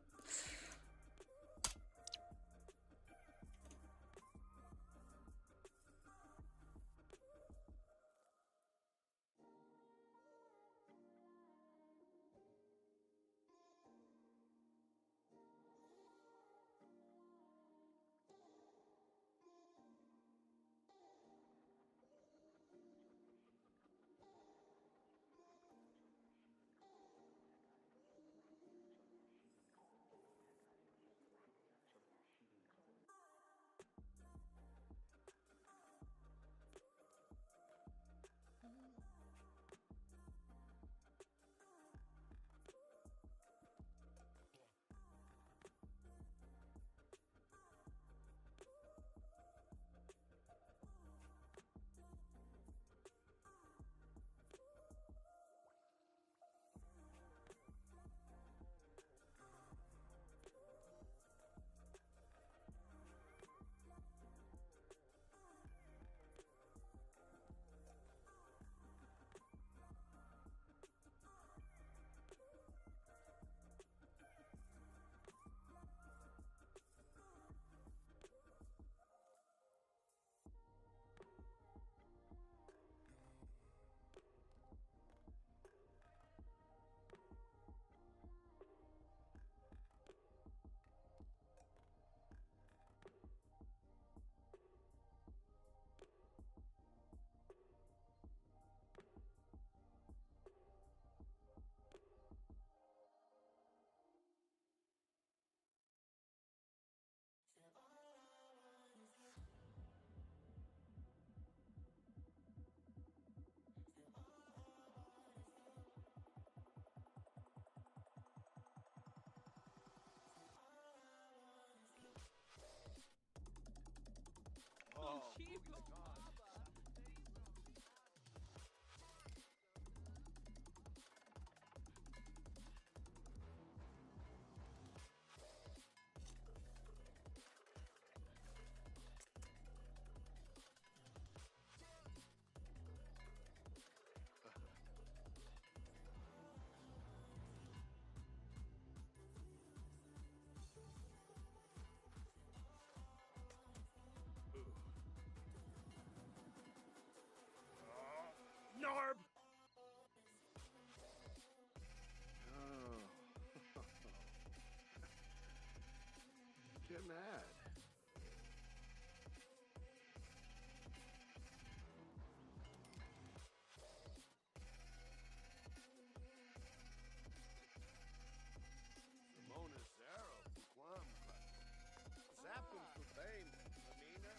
Narb! Oh. Get mad. Simona's arrow, Guam, Zappin for Bane, Lamina.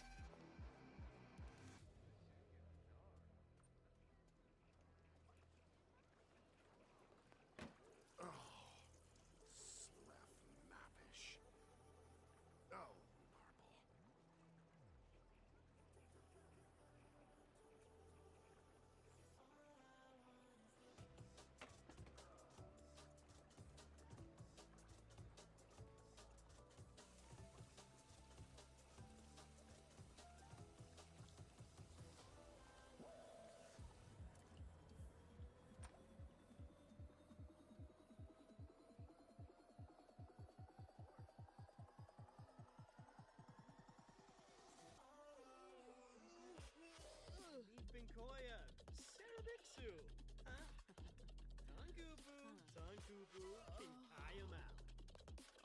Oh, Sleff Mappish. Oh, marble. Binkoya, Sarabixu. Tongubu, Tongubu, Kinkayama.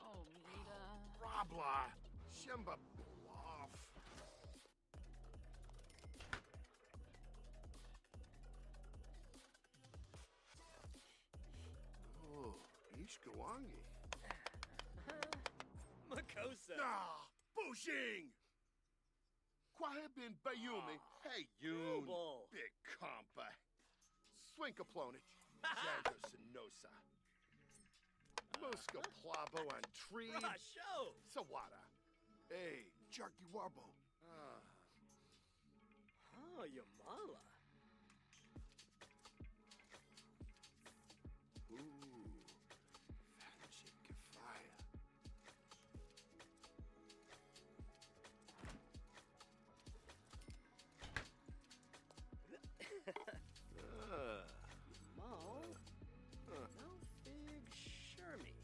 Oh, Mita. Rabla, Shimba Bluff. Oh, Ishkawangi. Makosa. Ah, Bushing! Kwahibin Bayumi, hey Yoon, Noble. big compa. Swinkaplonich, Zago Sinosa. Muska Plabo and Tree. Rasho. Sawada. Hey, Jarky Warbo. Ah. Oh, Yamala. Ooh. Fancy Kafaya. Mal. No fig Shermy.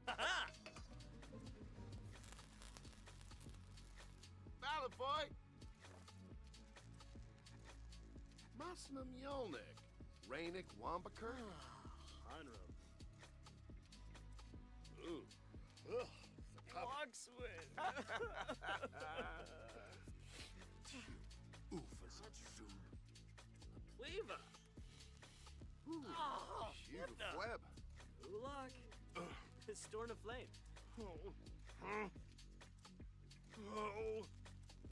Ha! Ballad boy! Masna Mjolnik. Rainik Wambaker. Hanrum. Ooh. Ugh. Walkswin. Oofas and soup. Pleva. Oh, Shiva Web. Ulak. Storm of Flame. Oh. Huh? Oh.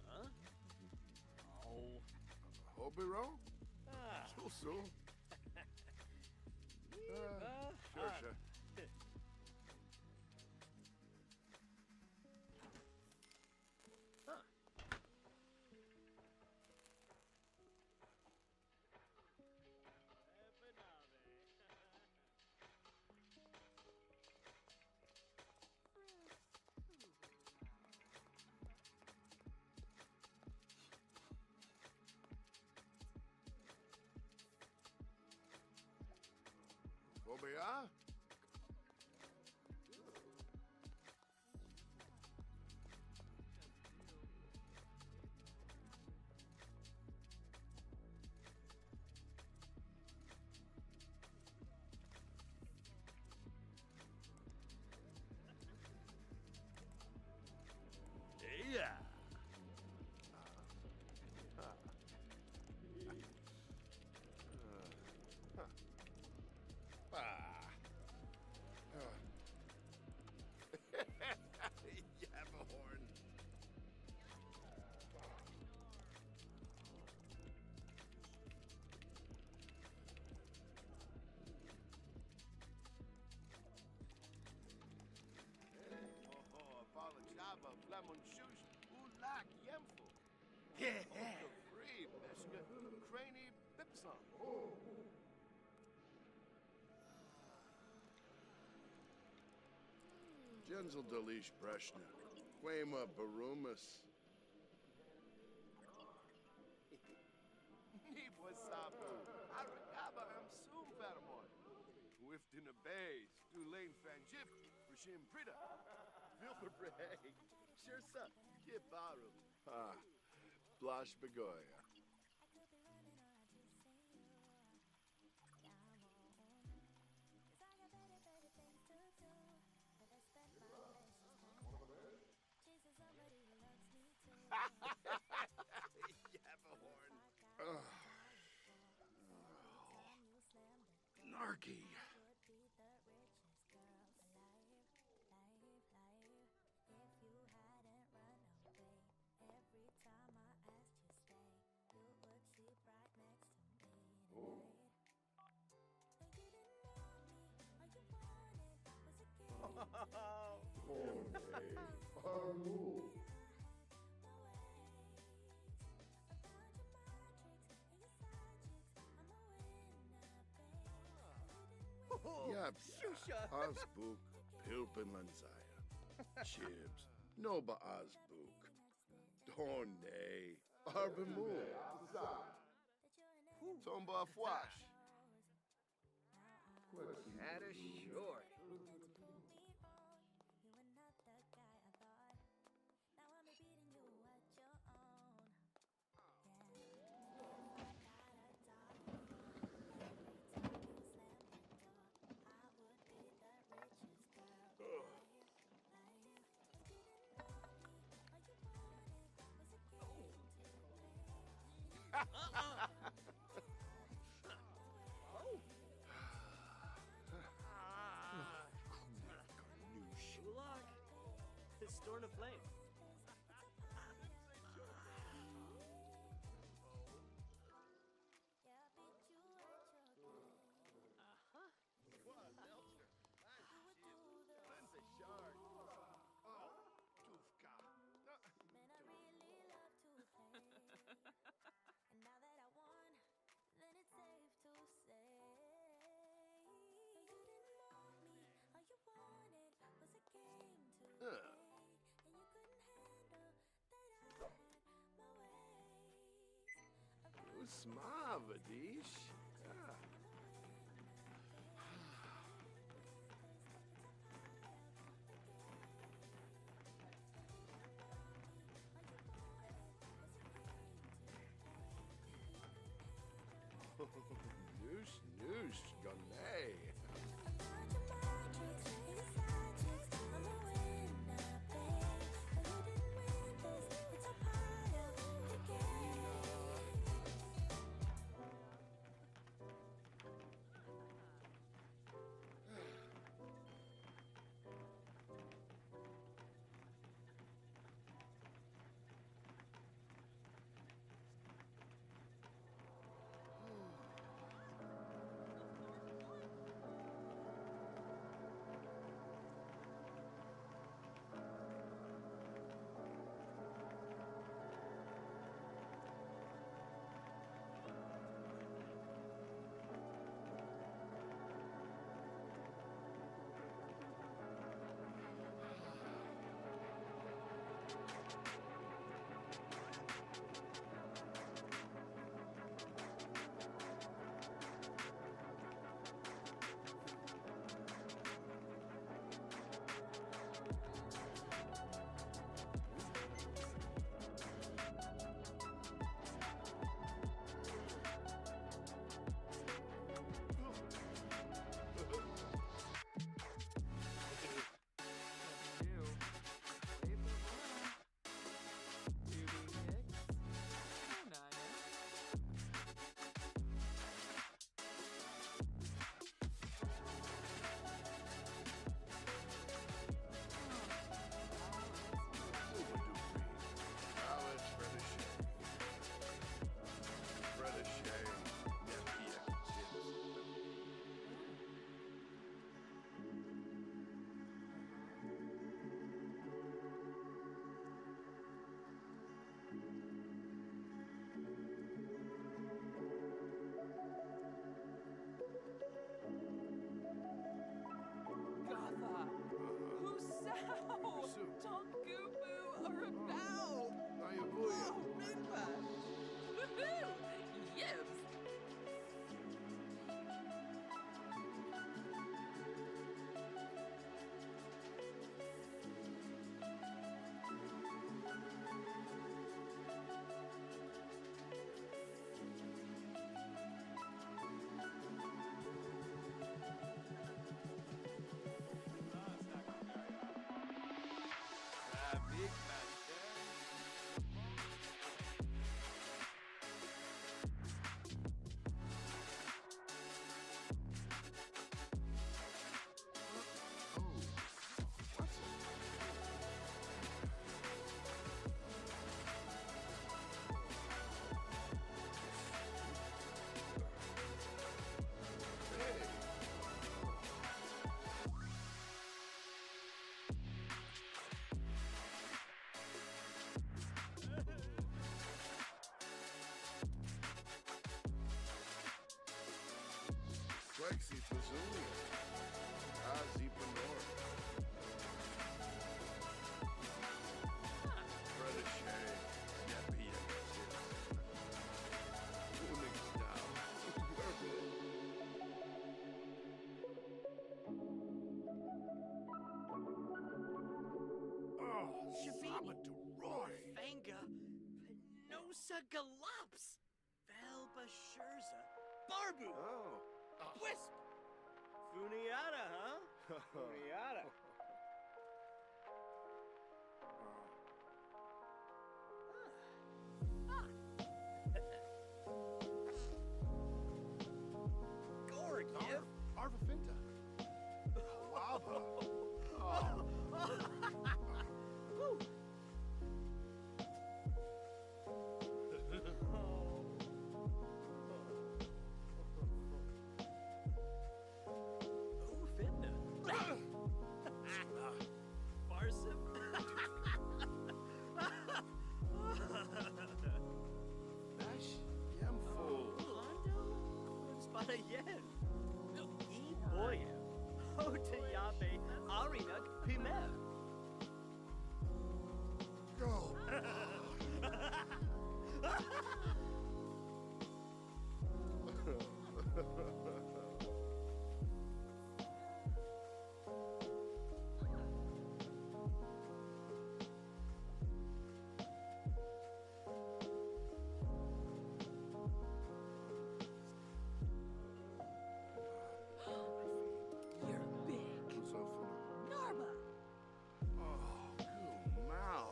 Huh? Oh. Hobiro? Ah. So. Sure. Huh. Obia? Yeah. Ah. son. Genzel Delish Breshnik. Quema Barumas. Niwa Sabu. Aragaba am soon Faramon. Whiffed in a bay. Stu Lane Fanjip. Rashim Prida. Vilper Breg. Sure, sir. Kibaru. Ah. Blash Begoya. Narky. Yep. Osbook. Pilpin Lanzaya. Chibs. Noba Osbook. Donne. Arbamu. Tomba Fwash. That is sure. Gulak. It's stored a flame. Smavadish. Ah. Noosh, Gonay. Quexi Fazulia. Kazi Panor. Predicate. Neppy and Unix down. Oh, Japandi. Roy. Fanga. Nosa Galops. Valba Scherza. Barbu. Oh. Wisp. Funiata, huh? Funiata. Gorgiev. Arvafinta. Waba. Woo. Oh, Finna. Farsim. Ash. Yamful. Londo. Spada Yen. E Boyev. Hotayabe. Arinuk Pimev. Go. You're big. Narba. Oh, good mow.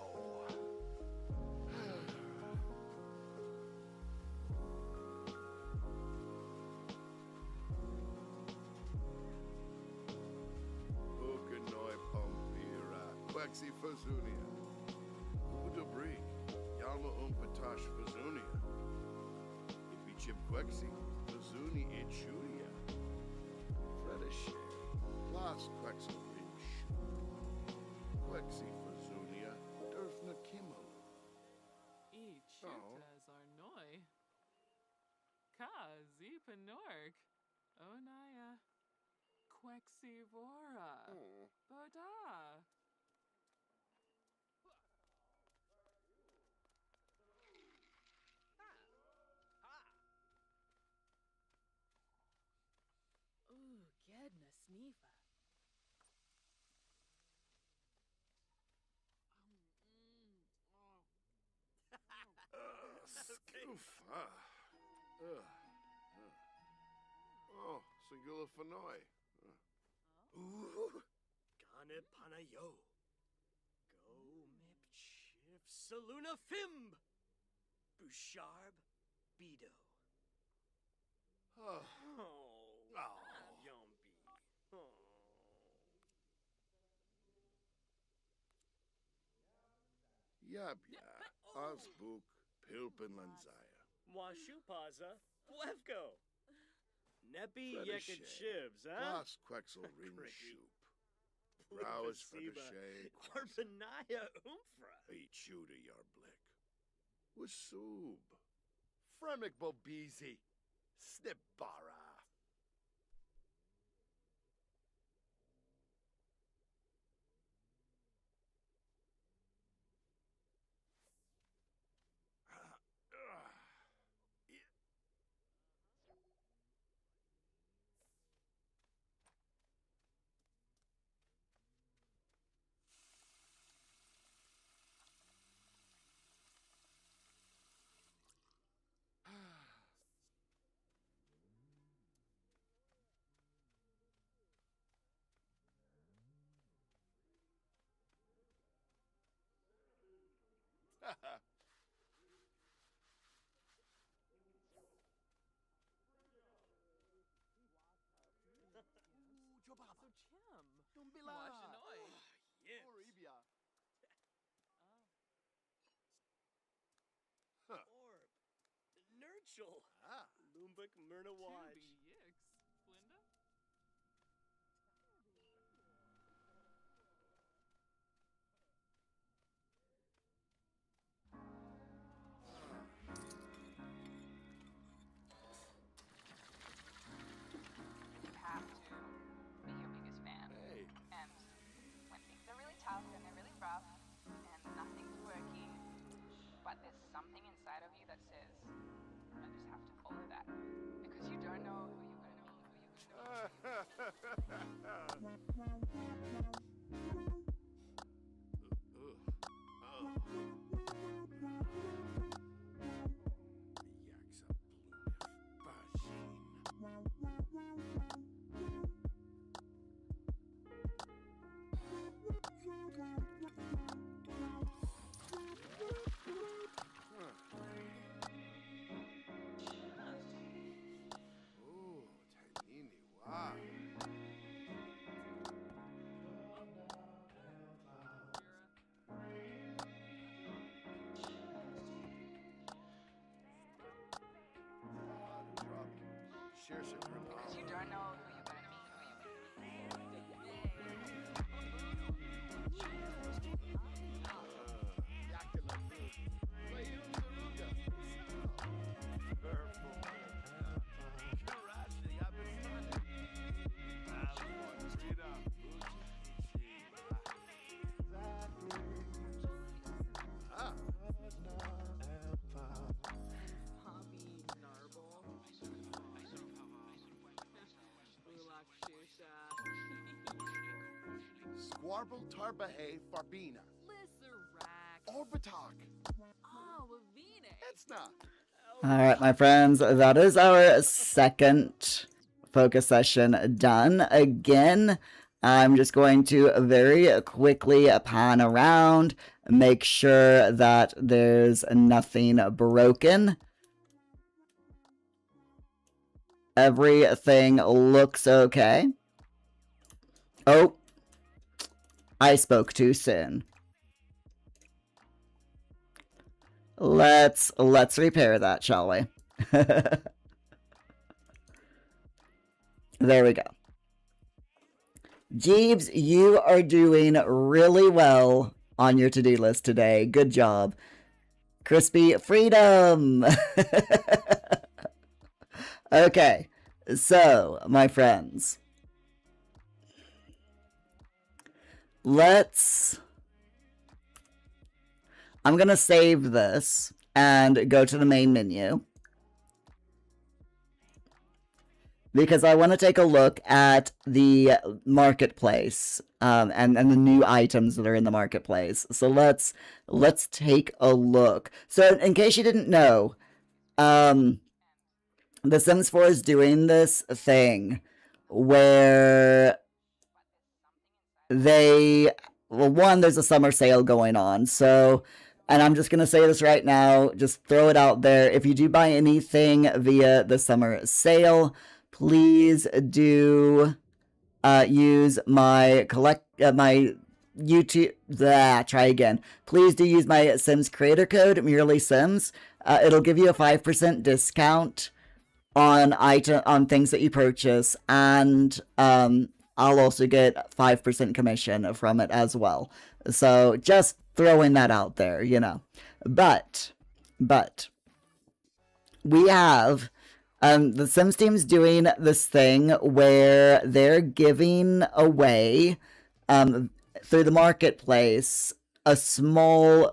Ukanoi Pompira, Quexi Fazunia. Udabrik, Yalma Umpatash Fazunia. Ipichip Quexi, Fazuni Ichuria. Fredishe, Las Quexel Rinch. Quexi Fazunia, Durfna Kimmel. Chutas are noi. Kazi panork. Onaya. Quexivora. Boda. Ooh, Gedna Sneefa. Scoof. Oh, Singula Fanoi. Ooh, Gane Panayo. Go Mip Chif Saluna Fimb. Busharb Bido. Oh, Oh, Yombi. Oh. Yabya, Osbook, Pilpin Lanzaya. Washupaza, Plevko. Nepi Fredishe, Yekid Shivs, huh? Glas Quexel Rin Cricky. Shoop. Browis Pluvasiba, Fredishe, Arbanaya Umfra. Ichuda Yarblick. Wasoob. Fremic Bobizi. Snipbara. So chim. Dumbila. Washanoi. Yes. Oribia. Orb. Nurchel. Ah. Lumbuk Myrna Watch. Tubi Yix. Linda? Share some grip. You don't know who you're gonna meet. Yakula. Playum Daruga. Purple. Karashi. Abisani. Alpha. Frida. Ah. Hobby Narble. Ulak Shusha. Squarble Tarbahe Farbina. Lisserac. Orbitalk. Oh, Wavine. It's not. All right, my friends, that is our second focus session done. Again, I'm just going to very quickly pan around, make sure that there's nothing broken. Everything looks okay. Oh, I spoke too soon. Let's repair that, shall we? There we go. Jeeves, you are doing really well on your to-do list today. Good job. Crispy freedom. Okay, so my friends, I'm gonna save this and go to the main menu because I want to take a look at the marketplace and the new items that are in the marketplace. So let's take a look. So in case you didn't know, The Sims 4 is doing this thing where there's a summer sale going on. So, and I'm just going to say this right now, just throw it out there. If you do buy anything via the summer sale, please do use my YouTube, try again. Please do use my Sims creator code, Merely Sims. It'll give you a 5% discount on things that you purchase, and I'll also get 5% commission from it as well. So just throwing that out there, you know. But we have the Sims team's doing this thing where they're giving away through the marketplace a small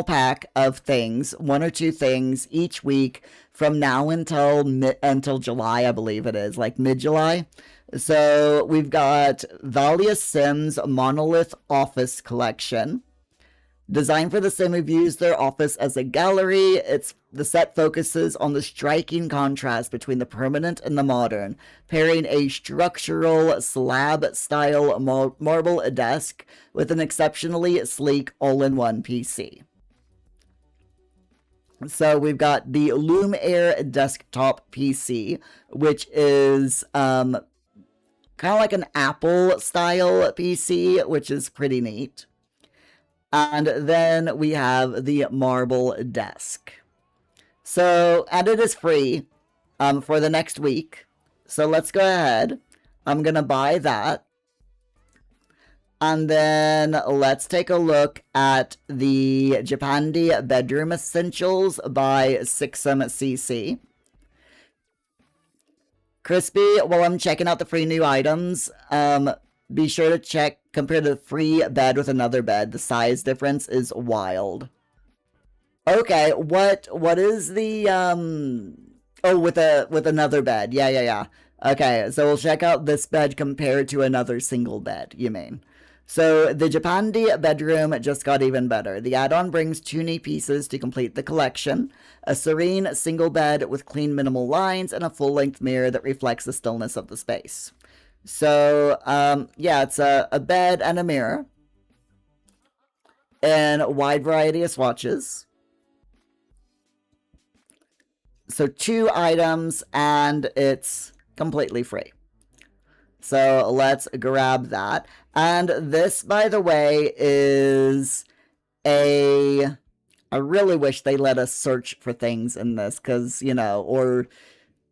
pack of things, 1 or 2 things each week from now until July, I believe it is, like mid-July. So we've got Valia Sims Monolith Office Collection. Designed for the Sim who've used their office as a gallery, the set focuses on the striking contrast between the permanent and the modern, pairing a structural slab-style marble desk with an exceptionally sleek all-in-one PC. So we've got the Loom Air desktop PC, which is kind of like an Apple-style PC, which is pretty neat. And then we have the marble desk. So, and it is free for the next week. So let's go ahead. I'm going to buy that. And then let's take a look at the Japandi Bedroom Essentials by Simself. Crispy, while I'm checking out the free new items, be sure to compare the free bed with another bed. The size difference is wild. Okay, what is the oh, with another bed. Yeah. Okay, so we'll check out this bed compared to another single bed, you mean. So the Japandi bedroom just got even better. The add-on brings 2 new pieces to complete the collection. A serene single bed with clean minimal lines and a full-length mirror that reflects the stillness of the space. So, yeah, it's a bed and a mirror. And a wide variety of swatches. So 2 items, and it's completely free. So let's grab that. And this, by the way, is I really wish they let us search for things in this, because, you know, or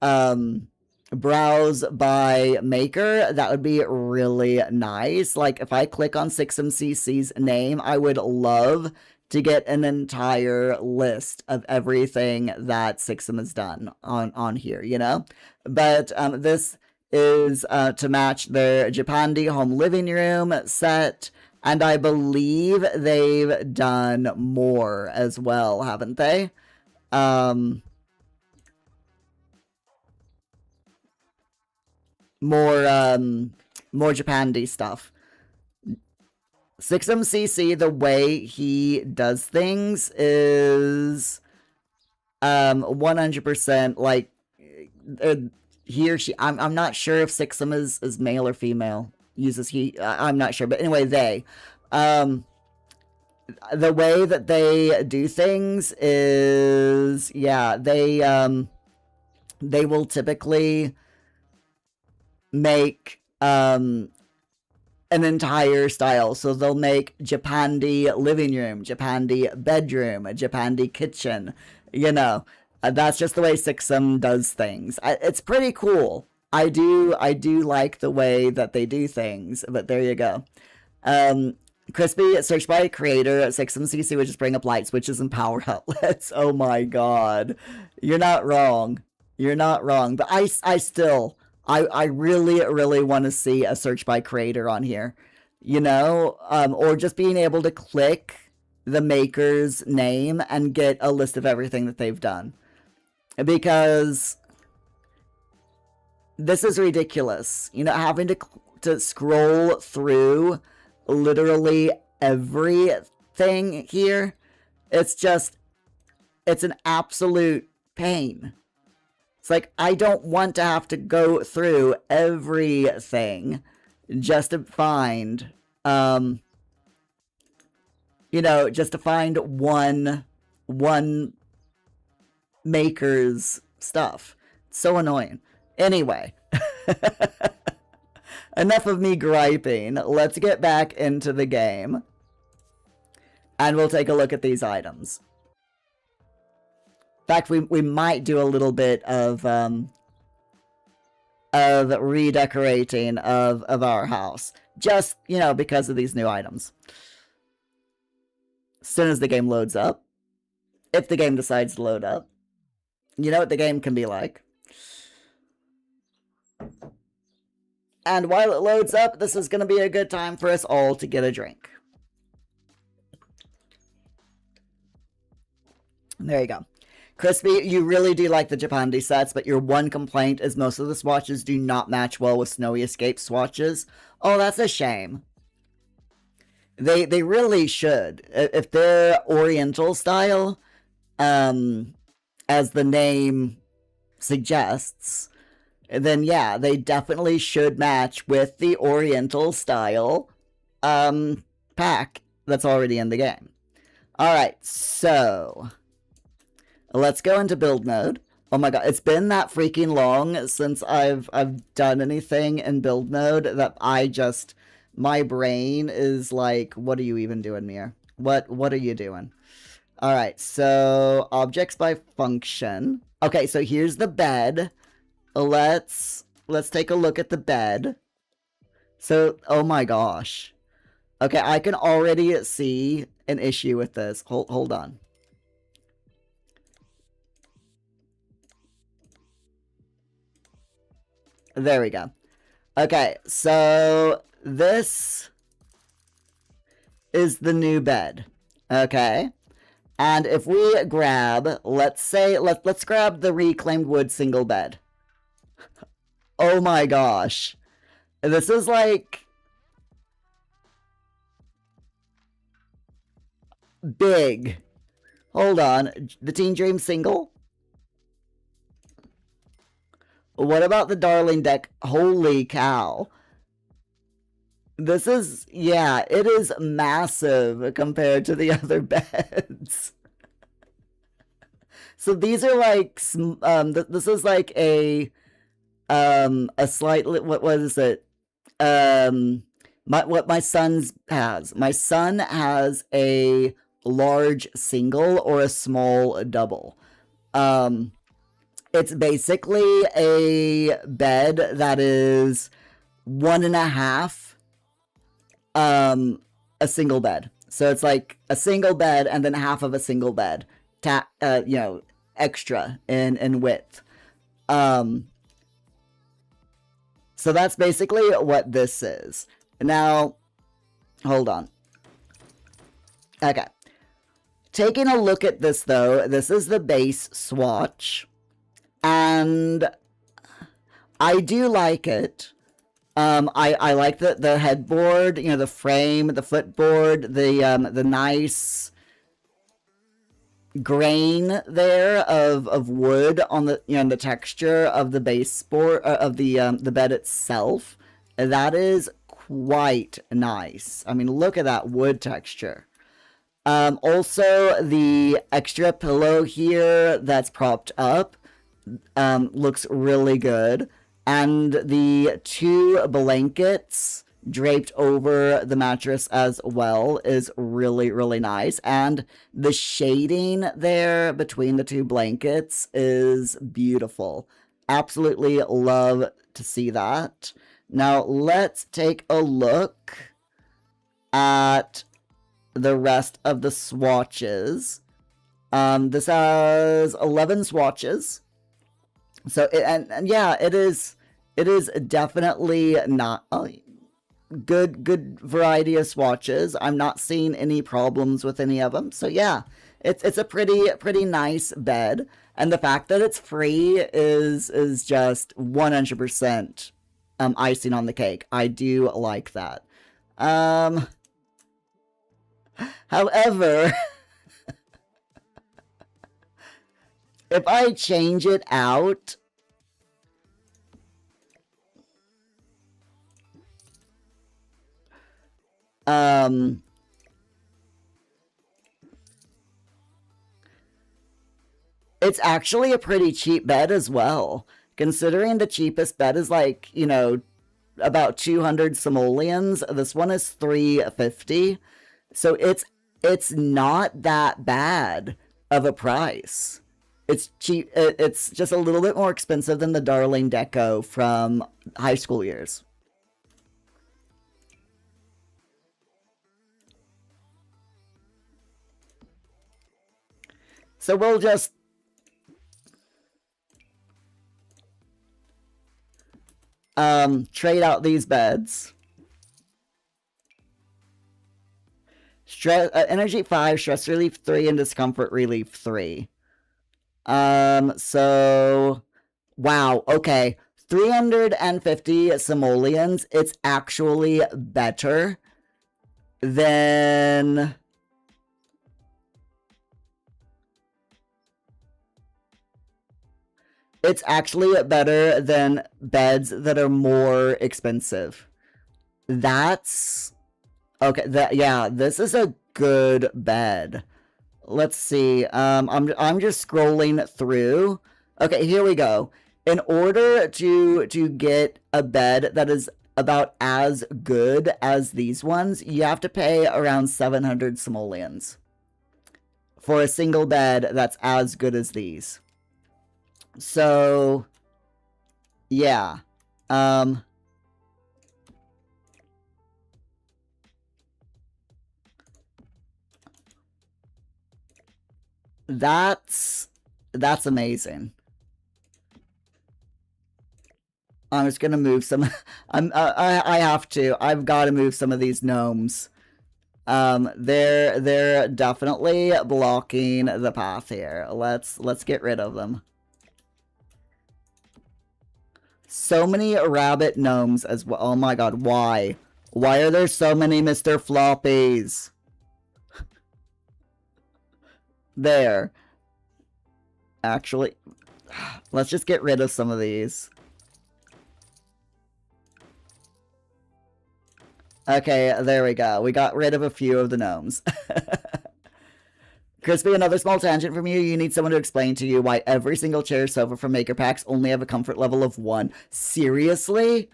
browse by maker, that would be really nice. Like, if I click on SixMCC's name, I would love to get an entire list of everything that Sixum has done on here, you know? But this is to match their Japandi home living room set, and I believe they've done more as well, haven't they? More Japandi stuff. 6MCC, the way he does things is 100% like he or she. I'm not sure if 6M is male or female. Uses he. I'm not sure, but anyway, they. The way that they do things is, yeah, they will typically make an entire style. So they'll make Japandi living room, Japandi bedroom, a Japandi kitchen. You know, that's just the way Sixum does things. It's pretty cool. I do like the way that they do things. But there you go. Crispy, search by creator, 6MCC would just bring up light switches and power outlets. Oh my god. You're not wrong. You're not wrong. But I still, I really, really want to see a search by creator on here. You know? Or just being able to click the maker's name and get a list of everything that they've done. Because this is ridiculous. You know, having to scroll through literally everything here. It's an absolute pain. It's like, I don't want to have to go through everything just to find, you know, just to find one maker's stuff. It's so annoying. Anyway. Enough of me griping. Let's get back into the game. And we'll take a look at these items. In fact, we might do a little bit of redecorating of our house. Just, you know, because of these new items. As soon as the game loads up. If the game decides to load up. You know what the game can be like. And while it loads up, this is going to be a good time for us all to get a drink. There you go. Crispy, you really do like the Japandi sets, but your one complaint is most of the swatches do not match well with Snowy Escape swatches. Oh, that's a shame. They really should. If they're Oriental style, as the name suggests, then yeah, they definitely should match with the Oriental style pack that's already in the game. Alright, so let's go into build mode. Oh my god, it's been that freaking long since I've done anything in build mode that my brain is like, what are you even doing, Mir? What are you doing? Alright, so objects by function. Okay, so here's the bed. Let's take a look at the bed. So, oh my gosh. Okay, I can already see an issue with this. Hold on. There we go. Okay, so this is the new bed. Okay. And if we grab, let's grab the reclaimed wood single bed. Oh my gosh. This is like big. Hold on. The Teen Dream single? What about the Darling deck? Holy cow. This is, yeah, it is massive compared to the other beds. So these are like, this is like a slightly, what is it? What my son's has. My son has a large single or a small double. It's basically a bed that is 1.5 a single bed. So it's like a single bed and then half of a single bed, extra in width. So that's basically what this is. Now, hold on. Okay. Taking a look at this, though, this is the base swatch. And I do like it. I like the headboard, the frame, the footboard, the nice grain there of wood on the the texture of the baseboard of the bed itself. That is quite nice. I mean, look at that wood texture. Also, the extra pillow here that's propped up looks really good. And the 2 blankets draped over the mattress as well is really, really nice. And the shading there between the 2 blankets is beautiful. Absolutely love to see that. Now, let's take a look at the rest of the swatches. This has 11 swatches. So, yeah, it is definitely not a good variety of swatches. I'm not seeing any problems with any of them. So yeah, it's a pretty nice bed, and the fact that it's free is just 100% icing on the cake. I do like that. However, if I change it out, it's actually a pretty cheap bed as well. Considering the cheapest bed is like, about 200 simoleons. This one is 350. So it's not that bad of a price. It's cheap. It's just a little bit more expensive than the Darling Deco from high school years. So we'll just trade out these beds. Energy 5, stress relief 3, and discomfort relief 3. So, wow, okay. 350 simoleons, it's actually better than... It's actually better than beds that are more expensive. That's... Okay, yeah, this is a good bed. Let's see. I'm just scrolling through. Okay, here we go. In order to get a bed that is about as good as these ones, you have to pay around 700 simoleons for a single bed that's as good as these. So, yeah. That's amazing. I'm just gonna move some. I have to. I've got to move some of these gnomes. They're definitely blocking the path here. Let's get rid of them. So many rabbit gnomes as well. Oh my god, why? Why are there so many Mr. Floppies? There. Actually, let's just get rid of some of these. Okay, there we go. We got rid of a few of the gnomes. Crispy, another small tangent from you. You need someone to explain to you why every single chair sofa from Maker Packs only have a comfort level of 1. Seriously?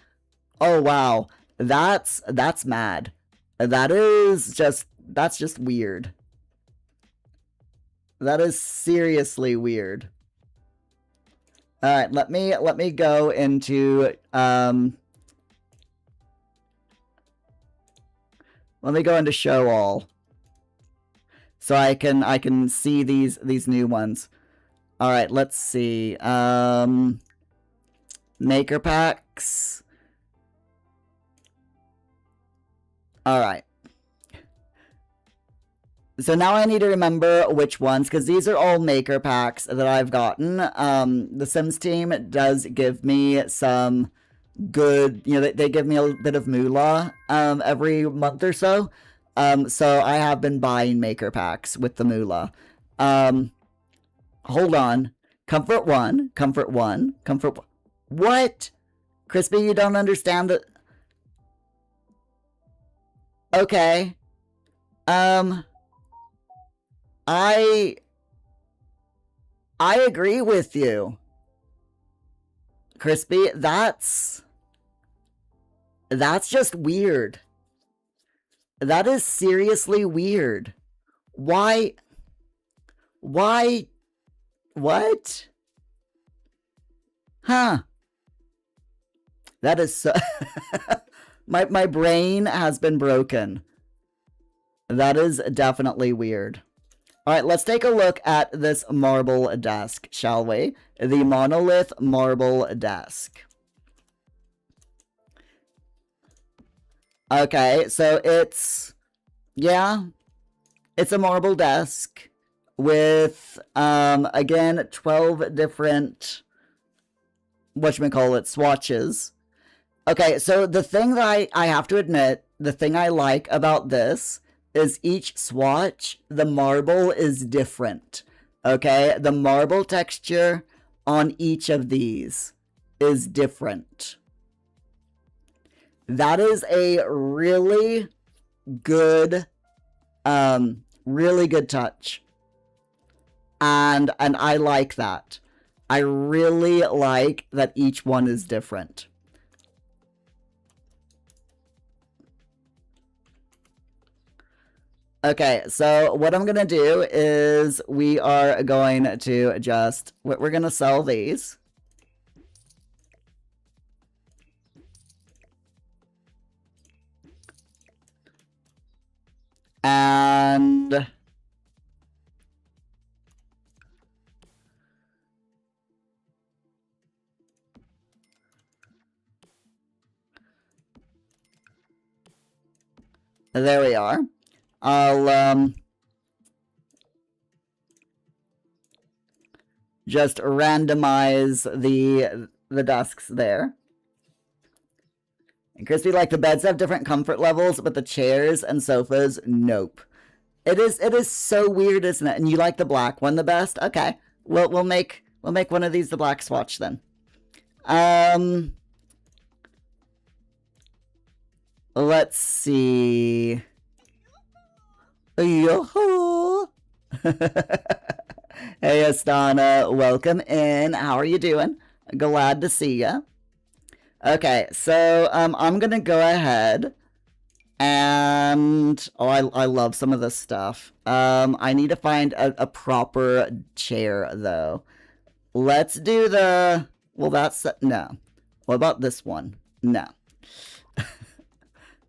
Oh, wow. That's mad. That's just weird. That is seriously weird. All right, let me go into let me go into show all, so I can see these new ones. All right, let's see. Maker packs. All right. So now I need to remember which ones, because these are all maker packs that I've gotten. The Sims team does give me some good, they give me a bit of moolah every month or so. So I have been buying maker packs with the moolah. Hold on. Comfort 1, Comfort 1, Comfort 1. What? Crispy, you don't understand the... Okay. I agree with you. Crispy, that's just weird. That is seriously weird. Why? What? Huh. That is so... my brain has been broken. That is definitely weird. Alright, let's take a look at this marble desk, shall we? The Monolith marble desk. Okay, so it's a marble desk with, again, 12 different, swatches. Okay, so the thing that I have to admit, the thing I like about this is each swatch, the marble is different. Okay, the marble texture on each of these is different. That is a really good touch. And I like that. I really like that each one is different. Okay, so what I'm gonna do is we are going to just, we're gonna sell these. And there we are. I'll just randomize the desks there. And Crispy, like, the beds have different comfort levels, but the chairs and sofas, nope. It is so weird, isn't it? And you like the black one the best? Okay. We'll make one of these the black swatch then. Let's see. Yo-ho! Hey, Astana, welcome in. How are you doing? Glad to see ya. Okay, so I'm gonna go ahead and I love some of this stuff. I need to find a proper chair though. Let's do the no. What about this one? No.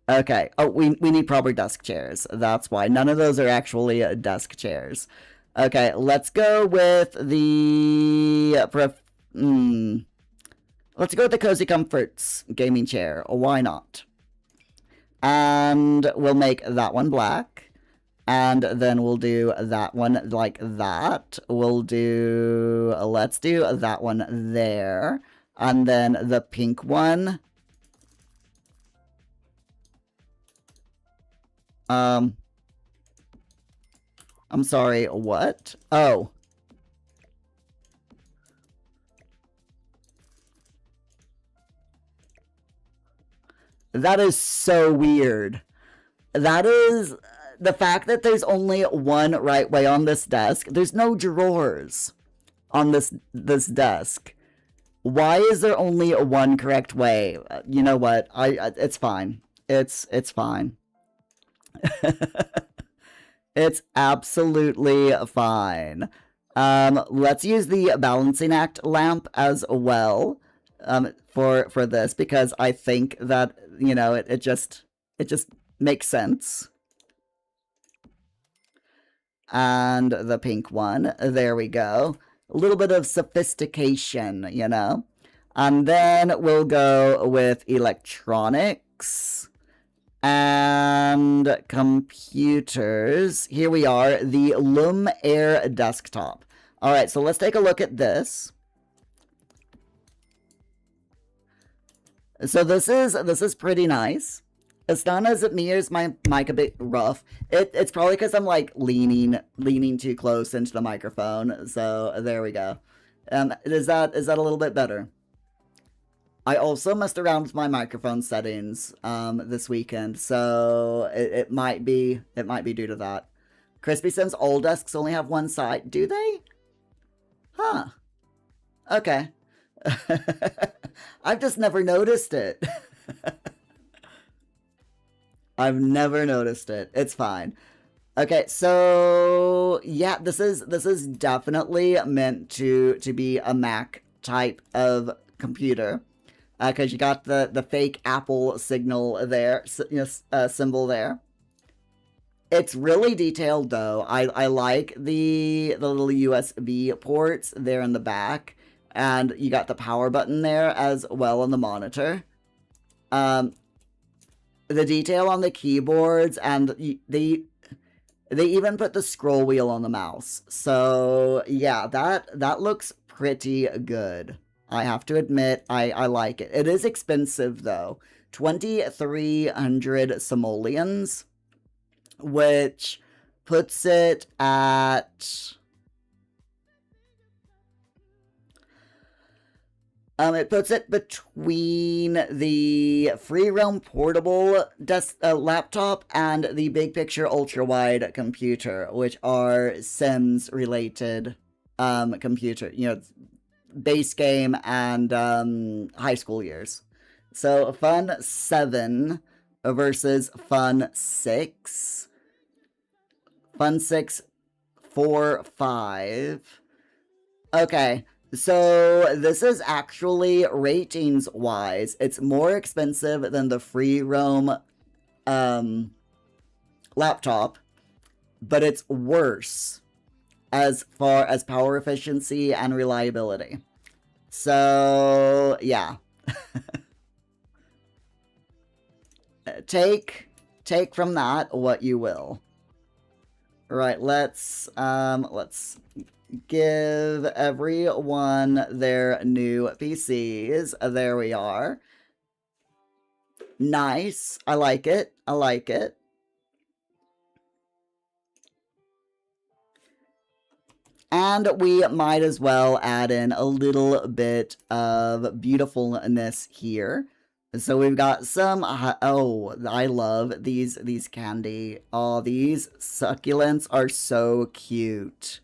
Okay. Oh, we need proper desk chairs. That's why. None of those are actually desk chairs. Okay, let's go with the... Let's go with the Cozy Comforts gaming chair. Why not? And we'll make that one black. And then we'll do that one like that. We'll do... Let's do that one there. And then the pink one... I'm sorry, what? Oh. That is so weird. That is... The fact that there's only one right way on this desk. There's no drawers on this desk. Why is there only one correct way? You know what? It's fine. It's fine. It's absolutely fine. Let's use the balancing act lamp as well for this, because I think that, you know, it just makes sense. And the pink one, there we go. A little bit of sophistication, you know. And then we'll go with electronics and computers. Here we are, the Loom Air desktop. All right, so let's take a look at this. So this is pretty nice. It's not as it mirrors my mic a bit rough. It's probably because I'm like leaning too close into the microphone. So there we go. Is that a little bit better? I also messed around with my microphone settings this weekend, so it might be due to that. Crispy Sims all desks only have one side, do they? Huh. Okay. I've just never noticed it. I've never noticed it. It's fine. Okay, so yeah, this is definitely meant to be a Mac type of computer, because you got the fake Apple signal there, symbol there. It's really detailed though. I like the little USB ports there in the back, and you got the power button there as well on the monitor. The detail on the keyboards, and they even put the scroll wheel on the mouse. So yeah, that looks pretty good. I have to admit, I like it. It is expensive though. 2,300 simoleons, which puts it at... it puts it between the Free Roam portable laptop and the Big Picture ultra-wide computer, which are Sims-related computer, you know, base game and high school years. So Fun 7 versus Fun 6. Fun 6, 4, 5. Okay. So this is actually, ratings-wise, it's more expensive than the Free Roam laptop, but it's worse as far as power efficiency and reliability. So, yeah. Take from that what you will. Right, let's give everyone their new PCs. There we are. Nice. I like it. I like it. And we might as well add in a little bit of beautifulness here. So we've got some, oh, I love these candy. Oh, these succulents are so cute.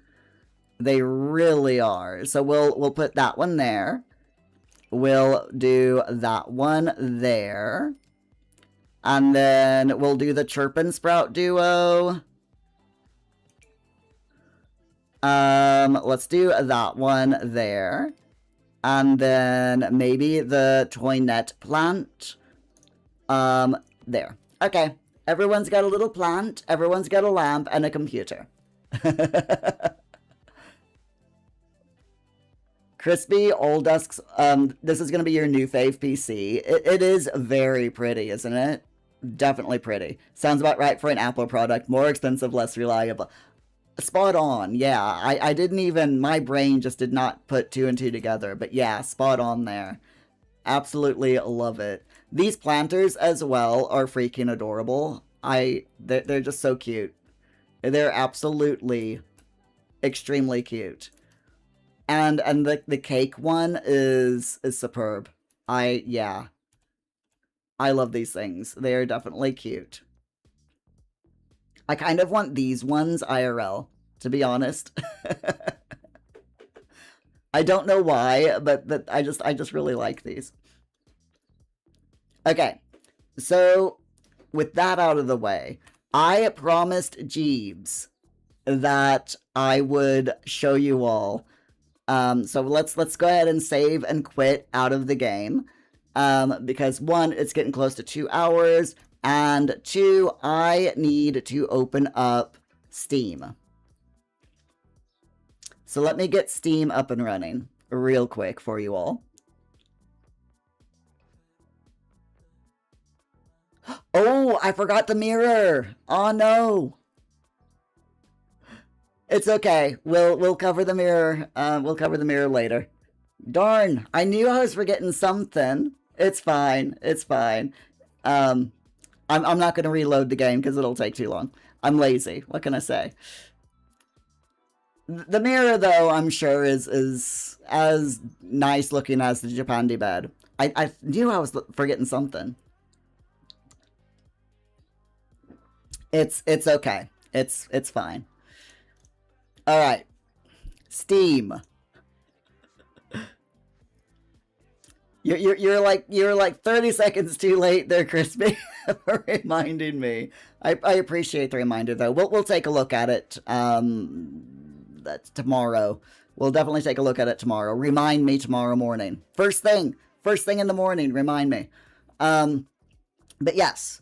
They really are. So we'll put that one there. We'll do that one there. And then we'll do the Chirpin' Sprout duo. Let's do that one there. And then maybe the Toinette plant. There. Okay. Everyone's got a little plant. Everyone's got a lamp and a computer. Crispy, Old Dusks, this is going to be your new fave PC. It is very pretty, isn't it? Definitely pretty. Sounds about right for an Apple product. More expensive, less reliable. Spot on, yeah. I didn't even, my brain just did not put two and two together. But yeah, spot on there. Absolutely love it. These planters as well are freaking adorable. They're just so cute. They're absolutely extremely cute. And the cake one is superb. Yeah. I love these things. They are definitely cute. I kind of want these ones IRL, to be honest. I don't know why, but I just really like these. Okay. So with that out of the way, I promised Jeebs that I would show you all. So let's go ahead and save and quit out of the game. Because one, it's getting close to 2 hours, and two, I need to open up Steam. So let me get Steam up and running real quick for you all. Oh, I forgot the mirror. Oh no. It's okay. We'll cover the mirror. We'll cover the mirror later. Darn, I knew I was forgetting something. It's fine. It's fine. I'm not going to reload the game because it'll take too long. I'm lazy. What can I say? The mirror, though, I'm sure is as nice looking as the Japandi bed. I knew I was forgetting something. It's okay. It's fine. All right. Steam. You're like 30 seconds too late there, Crispy, for reminding me. I appreciate the reminder though. We'll take a look at it that's tomorrow. We'll definitely take a look at it tomorrow. Remind me tomorrow morning. First thing in the morning, remind me. But yes.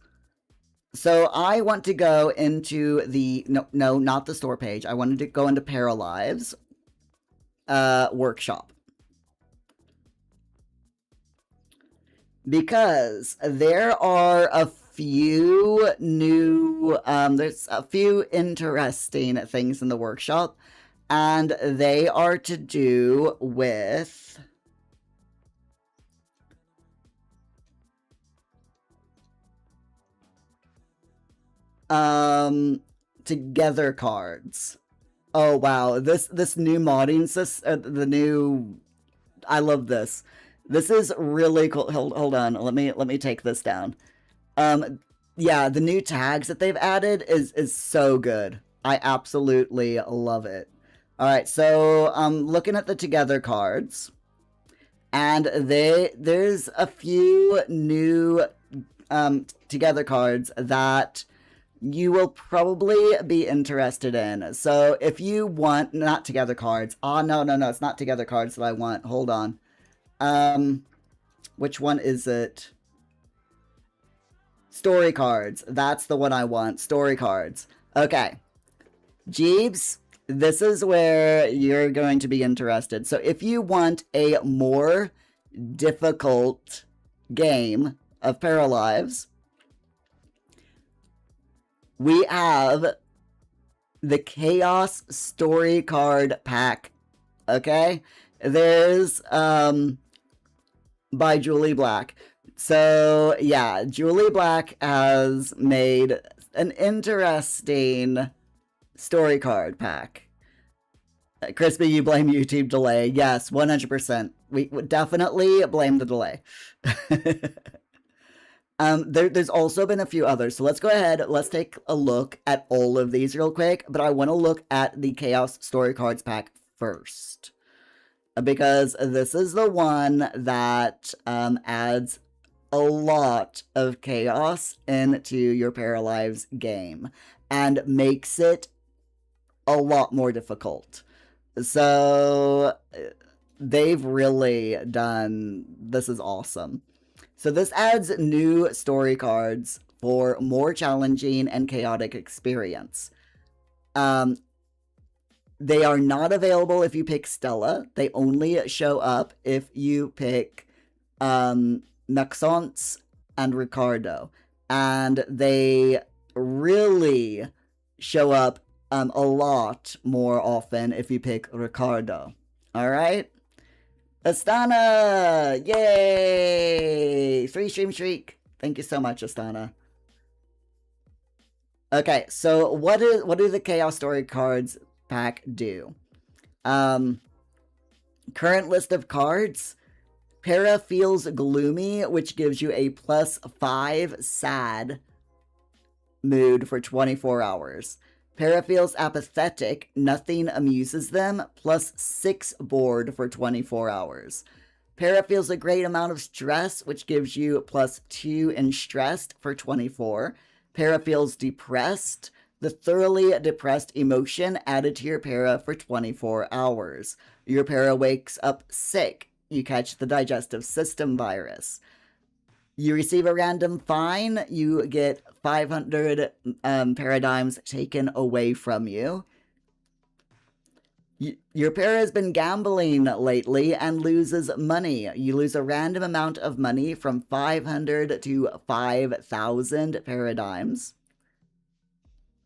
So I want to go into the no, not the store page. I wanted to go into Paralives Workshop. Because there are a few new, there's a few interesting things in the workshop, and they are to do with together cards. Oh wow, this new modding system, I love this. This is really cool. Hold on. Let me take this down. Yeah, the new tags that they've added is so good. I absolutely love it. All right, so looking at the together cards, and there's a few new together cards that you will probably be interested in. So if you want, not together cards. Oh no, it's not together cards that I want. Hold on. Which one is it? Story cards. That's the one I want. Story cards. Okay. Jeeves, this is where you're going to be interested. So if you want a more difficult game of Paralives, we have the Chaos Story Card Pack. Okay? There's, by Julie Black. So, yeah, Julie Black has made an interesting story card pack. Crispy, you blame YouTube delay. Yes, 100%. We would definitely blame the delay. There's also been a few others. So let's go ahead. Let's take a look at all of these real quick. But I want to look at the Chaos Story Cards pack first, because this is the one that adds a lot of chaos into your Paralives game and makes it a lot more difficult. So they've really done, this is awesome. So this adds new story cards for more challenging and chaotic experience. They are not available if you pick Stella. They only show up if you pick Maxence and Ricardo. And they really show up a lot more often if you pick Ricardo. Alright? Astana! Yay! 3 stream shriek. Thank you so much, Astana. Okay, so what do the Chaos Story cards pack do? Current list of cards. Para feels gloomy, which gives you a +5 sad mood for 24 hours. Para feels apathetic, nothing amuses them, +6 bored for 24 hours. Para feels a great amount of stress, which gives you +2 in stressed for 24. Para feels depressed, The thoroughly depressed emotion added to your para for 24 hours. Your para wakes up sick. You catch the digestive system virus. You receive a random fine. You get 500 paradigms taken away from you. Your para has been gambling lately and loses money. You lose a random amount of money from 500 to 5,000 paradigms.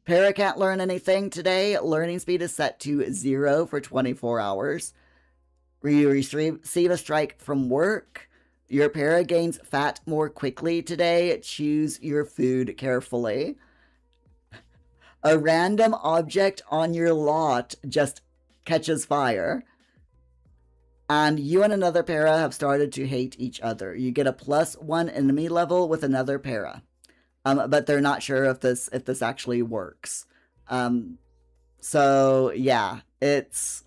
Para can't learn anything today. Learning speed is set to 0 for 24 hours. You receive a strike from work. Your para gains fat more quickly today. Choose your food carefully. A random object on your lot just catches fire. And you and another para have started to hate each other. You get a +1 enemy level with another para. But they're not sure if this actually works. So yeah, it's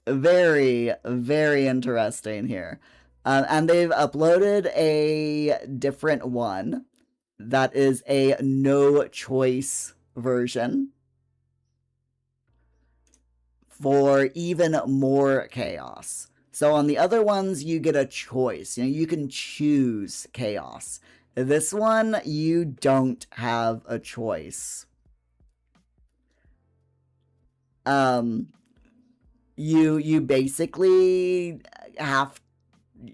very, very interesting here. And they've uploaded a different one that is a no-choice version for even more chaos. So on the other ones, you get a choice. You can choose chaos. This one, you don't have a choice. You basically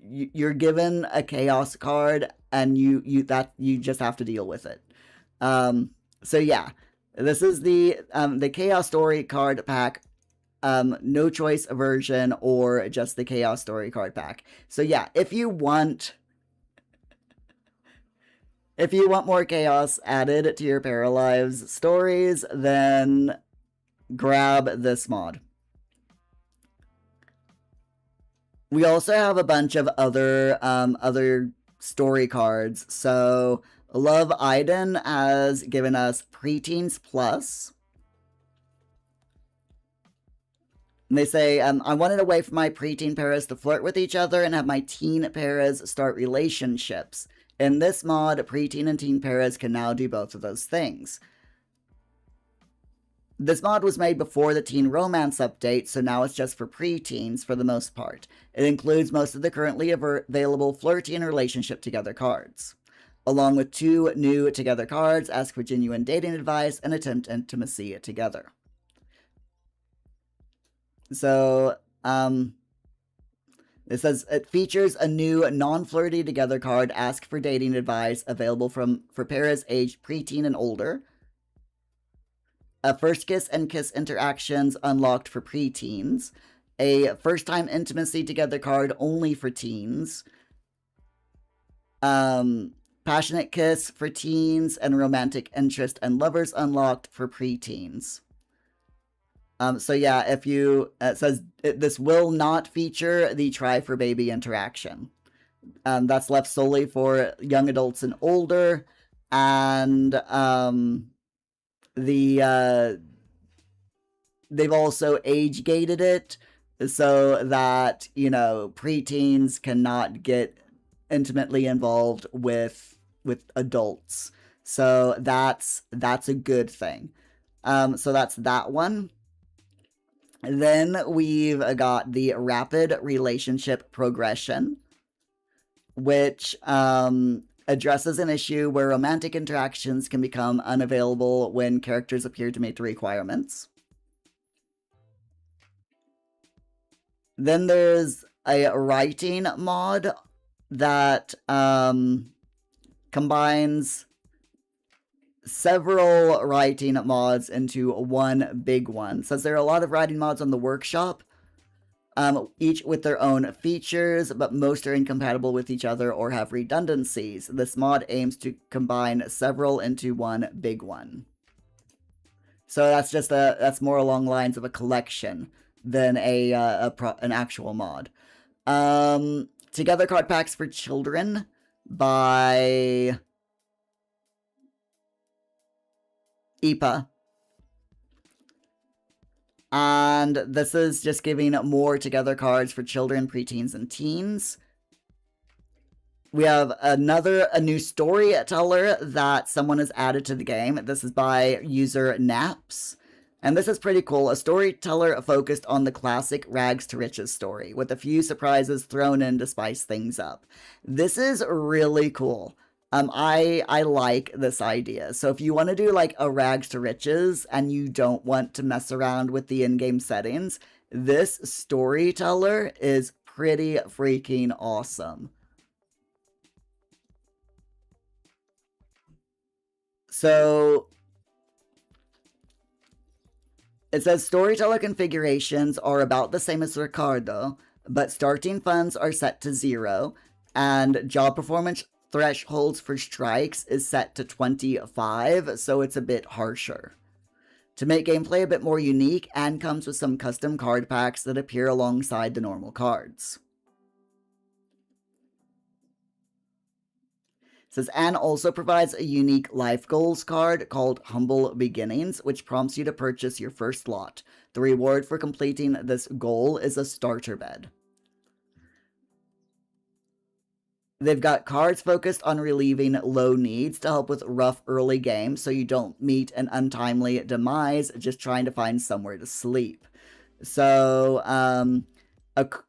you're given a chaos card, and you just have to deal with it. So yeah, this is the chaos story card pack. No choice version, or just the chaos story card pack. So yeah, if you want more chaos added to your Paralives stories, then grab this mod. We also have a bunch of other story cards. So Love Iden has given us Preteens Plus. And they say, I wanted a way for my preteen paras to flirt with each other and have my teen paras start relationships. In this mod, preteen and teen paras can now do both of those things. This mod was made before the teen romance update, so now it's just for preteens for the most part. It includes most of the currently available flirty and relationship together cards, along with 2 new together cards, ask for genuine dating advice and attempt intimacy together. So, it says it features a new non-flirty together card, ask for dating advice, available for paras aged preteen and older. A first kiss and kiss interactions unlocked for preteens. A first time intimacy together card only for teens. Passionate kiss for teens, and romantic interest and lovers unlocked for preteens. So yeah, if you, it says this will not feature the try for baby interaction. That's left solely for young adults and older, and they've also age gated it so that, preteens cannot get intimately involved with adults. So that's a good thing. So that's that one. Then we've got the rapid relationship progression, which addresses an issue where romantic interactions can become unavailable when characters appear to meet the requirements. Then there's a writing mod that combines several writing mods into one big one. Says there are a lot of writing mods on the workshop, each with their own features, but most are incompatible with each other or have redundancies. This mod aims to combine several into one big one. So that's more along lines of a collection than an actual mod. Together card packs for children by IPA. And this is just giving more together cards for children, preteens, and teens. We have a new storyteller that someone has added to the game. This is by user Naps. And this is pretty cool. A storyteller focused on the classic rags to riches story, with a few surprises thrown in to spice things up. This is really cool. I like this idea. So if you want to do like a rags to riches and you don't want to mess around with the in-game settings, this storyteller is pretty freaking awesome. So it says storyteller configurations are about the same as Ricardo, but starting funds are set to 0, and job performance thresholds for strikes is set to 25, so it's a bit harsher. To make gameplay a bit more unique, and comes with some custom card packs that appear alongside the normal cards. It says, Anne also provides a unique life goals card called Humble Beginnings, which prompts you to purchase your first lot. The reward for completing this goal is a starter bed. They've got cards focused on relieving low needs to help with rough early game so you don't meet an untimely demise just trying to find somewhere to sleep. So,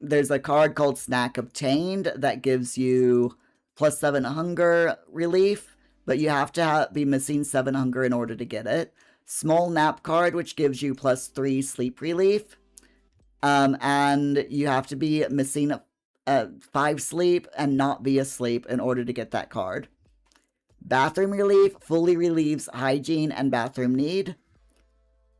there's a card called Snack Obtained that gives you +7 hunger relief, but you have to be missing 7 hunger in order to get it. Small nap card, which gives you +3 sleep relief. And you have to be missing 5 sleep and not be asleep in order to get that card. Bathroom relief fully relieves hygiene and bathroom need.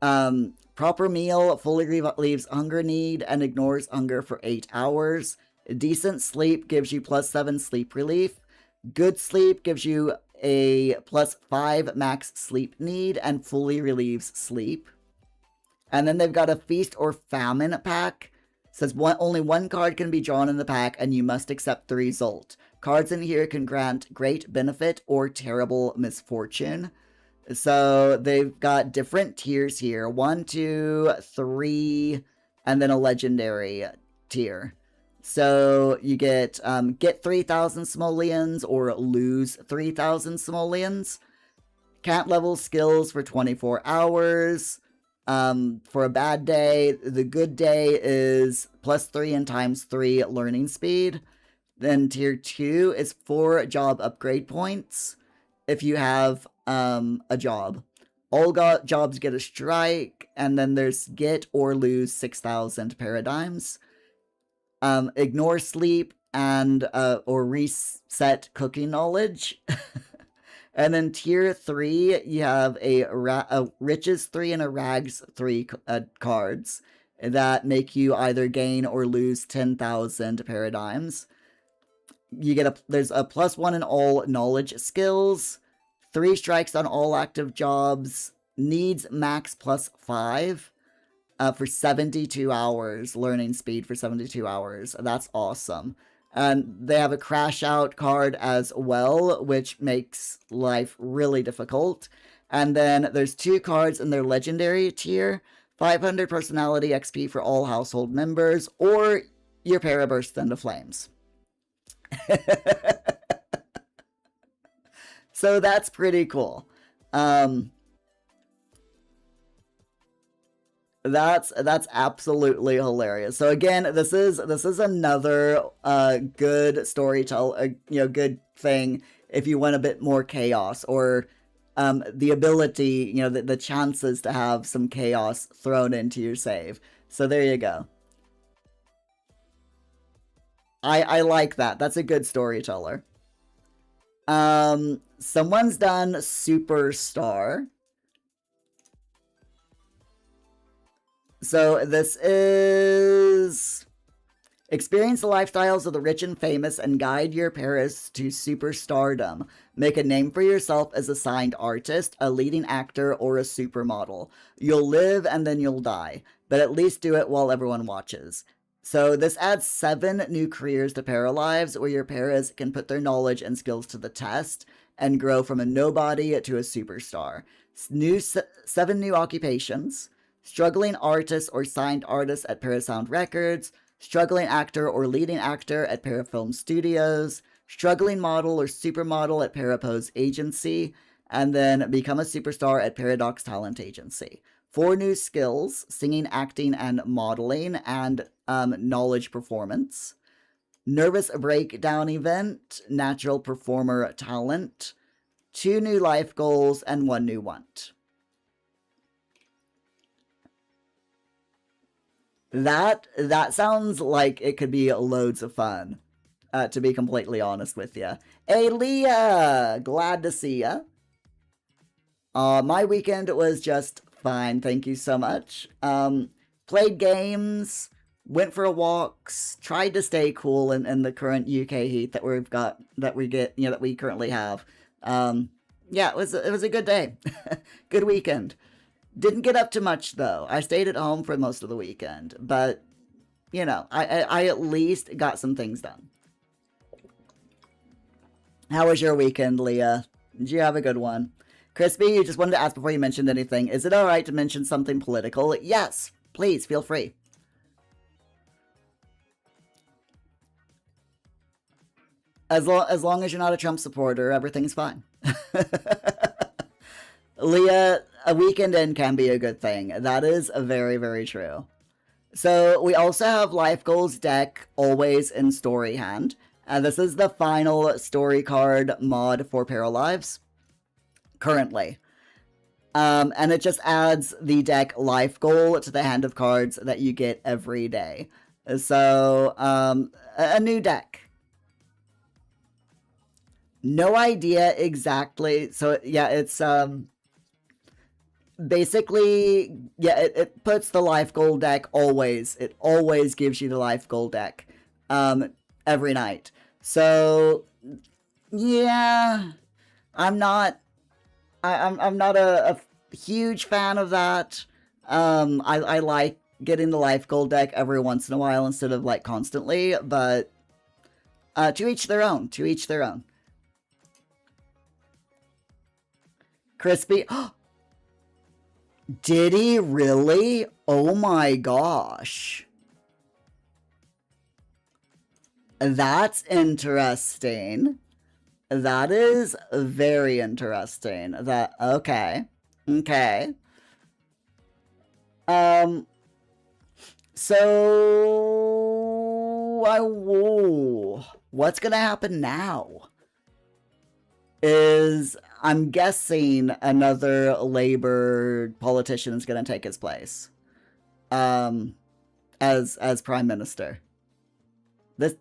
Proper meal fully relieves hunger need and ignores hunger for 8 hours. Decent sleep gives you +7 sleep relief. Good sleep gives you a +5 max sleep need and fully relieves sleep. And then they've got a feast or famine pack. It says only one card can be drawn in the pack and you must accept the result. Cards in here can grant great benefit or terrible misfortune. So they've got different tiers here. 1, 2, 3, and then a legendary tier. So you get 3,000 simoleons or lose 3,000 simoleons. Can't level skills for 24 hours. For a bad day, the good day is +3 and ×3 learning speed. Then tier 2 is 4 job upgrade points if you have a job. All jobs get a strike, and then there's get or lose 6,000 paradigms. Ignore sleep and or reset cooking knowledge. And then tier 3, you have a riches 3 and a rags 3 cards that make you either gain or lose 10,000 paradigms. You get there's a +1 in all knowledge skills, 3 strikes on all active jobs, needs max +5. For 72 hours, learning speed for 72 hours. That's awesome. And they have a crash out card as well, which makes life really difficult. And then there's 2 cards in their legendary tier, 500 personality XP for all household members, or your para bursts into flames. So that's pretty cool. That's absolutely hilarious. So again, this is another good storytelling, good thing if you want a bit more chaos or the ability, the chances to have some chaos thrown into your save. So there you go. I like that. That's a good storyteller. Someone's done Superstar. So this is experience the lifestyles of the rich and famous and guide your Paris to superstardom. Make a name for yourself as a signed artist, a leading actor, or a supermodel. You'll live and then you'll die, but at least do it while everyone watches. So this adds 7 new careers to Paralives, where your paras can put their knowledge and skills to the test and grow from a nobody to a superstar. 7 new occupations. Struggling artist or signed artist at Parasound Records, struggling actor or leading actor at Parafilm Studios, struggling model or supermodel at Parapose Agency, and then become a superstar at Paradox Talent Agency. 4 new skills: singing, acting, and modeling, and knowledge performance. Nervous breakdown event, natural performer talent. 2 new life goals, and 1 new want. That sounds like it could be loads of fun, to be completely honest with you. Hey, Leah! Glad to see ya. My weekend was just fine, thank you so much. Played games, went for walks, tried to stay cool in the current UK heat that we currently have. Yeah, it was a good day. Good weekend. Didn't get up too much, though. I stayed at home for most of the weekend, but, you know, I at least got some things done. How was your weekend, Leah? Did you have a good one? Crispy, you just wanted to ask before you mentioned anything. Is it alright to mention something political? Yes, please, feel free. As long as you're not a Trump supporter, everything's fine. Leah, a weekend in can be a good thing. That is very, very true. So we also have Life Goals deck always in Story Hand. This is the final story card mod for Paralives currently. And it just adds the deck Life Goal to the hand of cards that you get every day. So, a new deck. No idea exactly. So, yeah, it's, basically, yeah, it puts the Life Goal deck always. It always gives you the Life Goal deck, every night. So, yeah, I'm not a huge fan of that. I like getting the Life Goal deck every once in a while instead of, like, constantly, but, to each their own, to each their own. Crispy, did he really? Oh my gosh. That's interesting. That is very interesting. Okay. Okay. So what's gonna happen now? I'm guessing another Labour politician is gonna take his place. As Prime Minister. This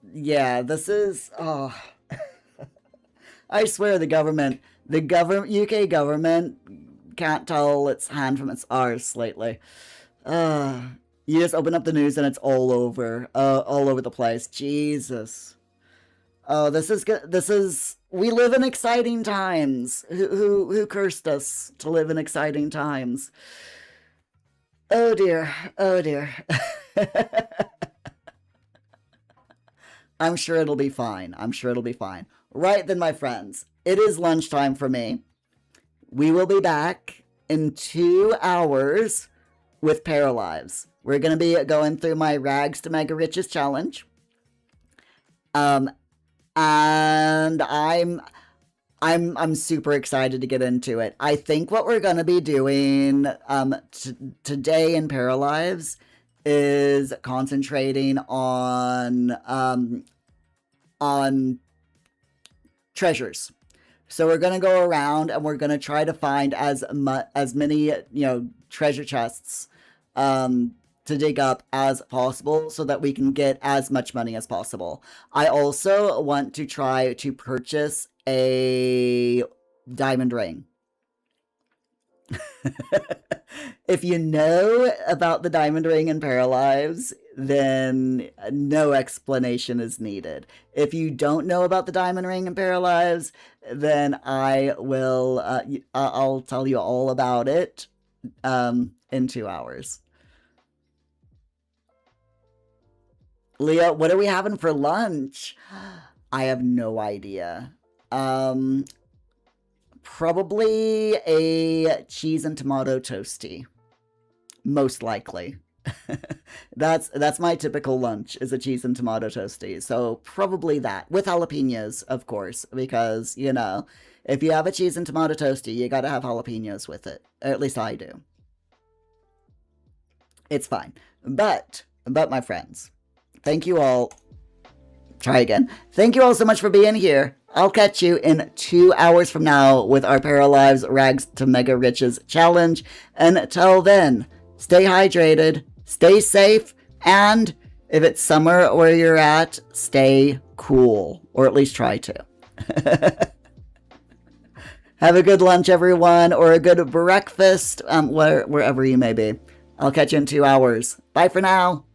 is, oh. I swear the UK government can't tell its hand from its arse lately. You just open up the news and it's all over the place. Jesus. Oh, we live in exciting times. Who cursed us to live in exciting times? Oh dear, oh dear. I'm sure it'll be fine. I'm sure it'll be fine. Right then, my friends, it is lunchtime for me. We will be back in 2 hours with Paralives. We're going to be going through my Rags to Mega Riches challenge. And I'm super excited to get into it. I think what we're going to be doing today in Paralives is concentrating on treasures. So we're going to go around and we're going to try to find as many, treasure chests to dig up as possible so that we can get as much money as possible. I also want to try to purchase a diamond ring. If you know about the diamond ring in Paralives, then no explanation is needed. If you don't know about the diamond ring in Paralives, then I'll tell you all about it in 2 hours. Leah, what are we having for lunch? I have no idea. Probably a cheese and tomato toasty. Most likely. That's my typical lunch, is a cheese and tomato toasty. So probably that, with jalapenos, of course, because, you know, if you have a cheese and tomato toasty, you gotta have jalapenos with it. Or at least I do. It's fine. But my friends, thank you all. Try again. Thank you all so much for being here. I'll catch you in 2 hours from now with our Paralives Rags to Mega Riches challenge. Until then, stay hydrated, stay safe, and if it's summer where you're at, stay cool. Or at least try to. Have a good lunch, everyone, or a good breakfast, wherever you may be. I'll catch you in 2 hours. Bye for now.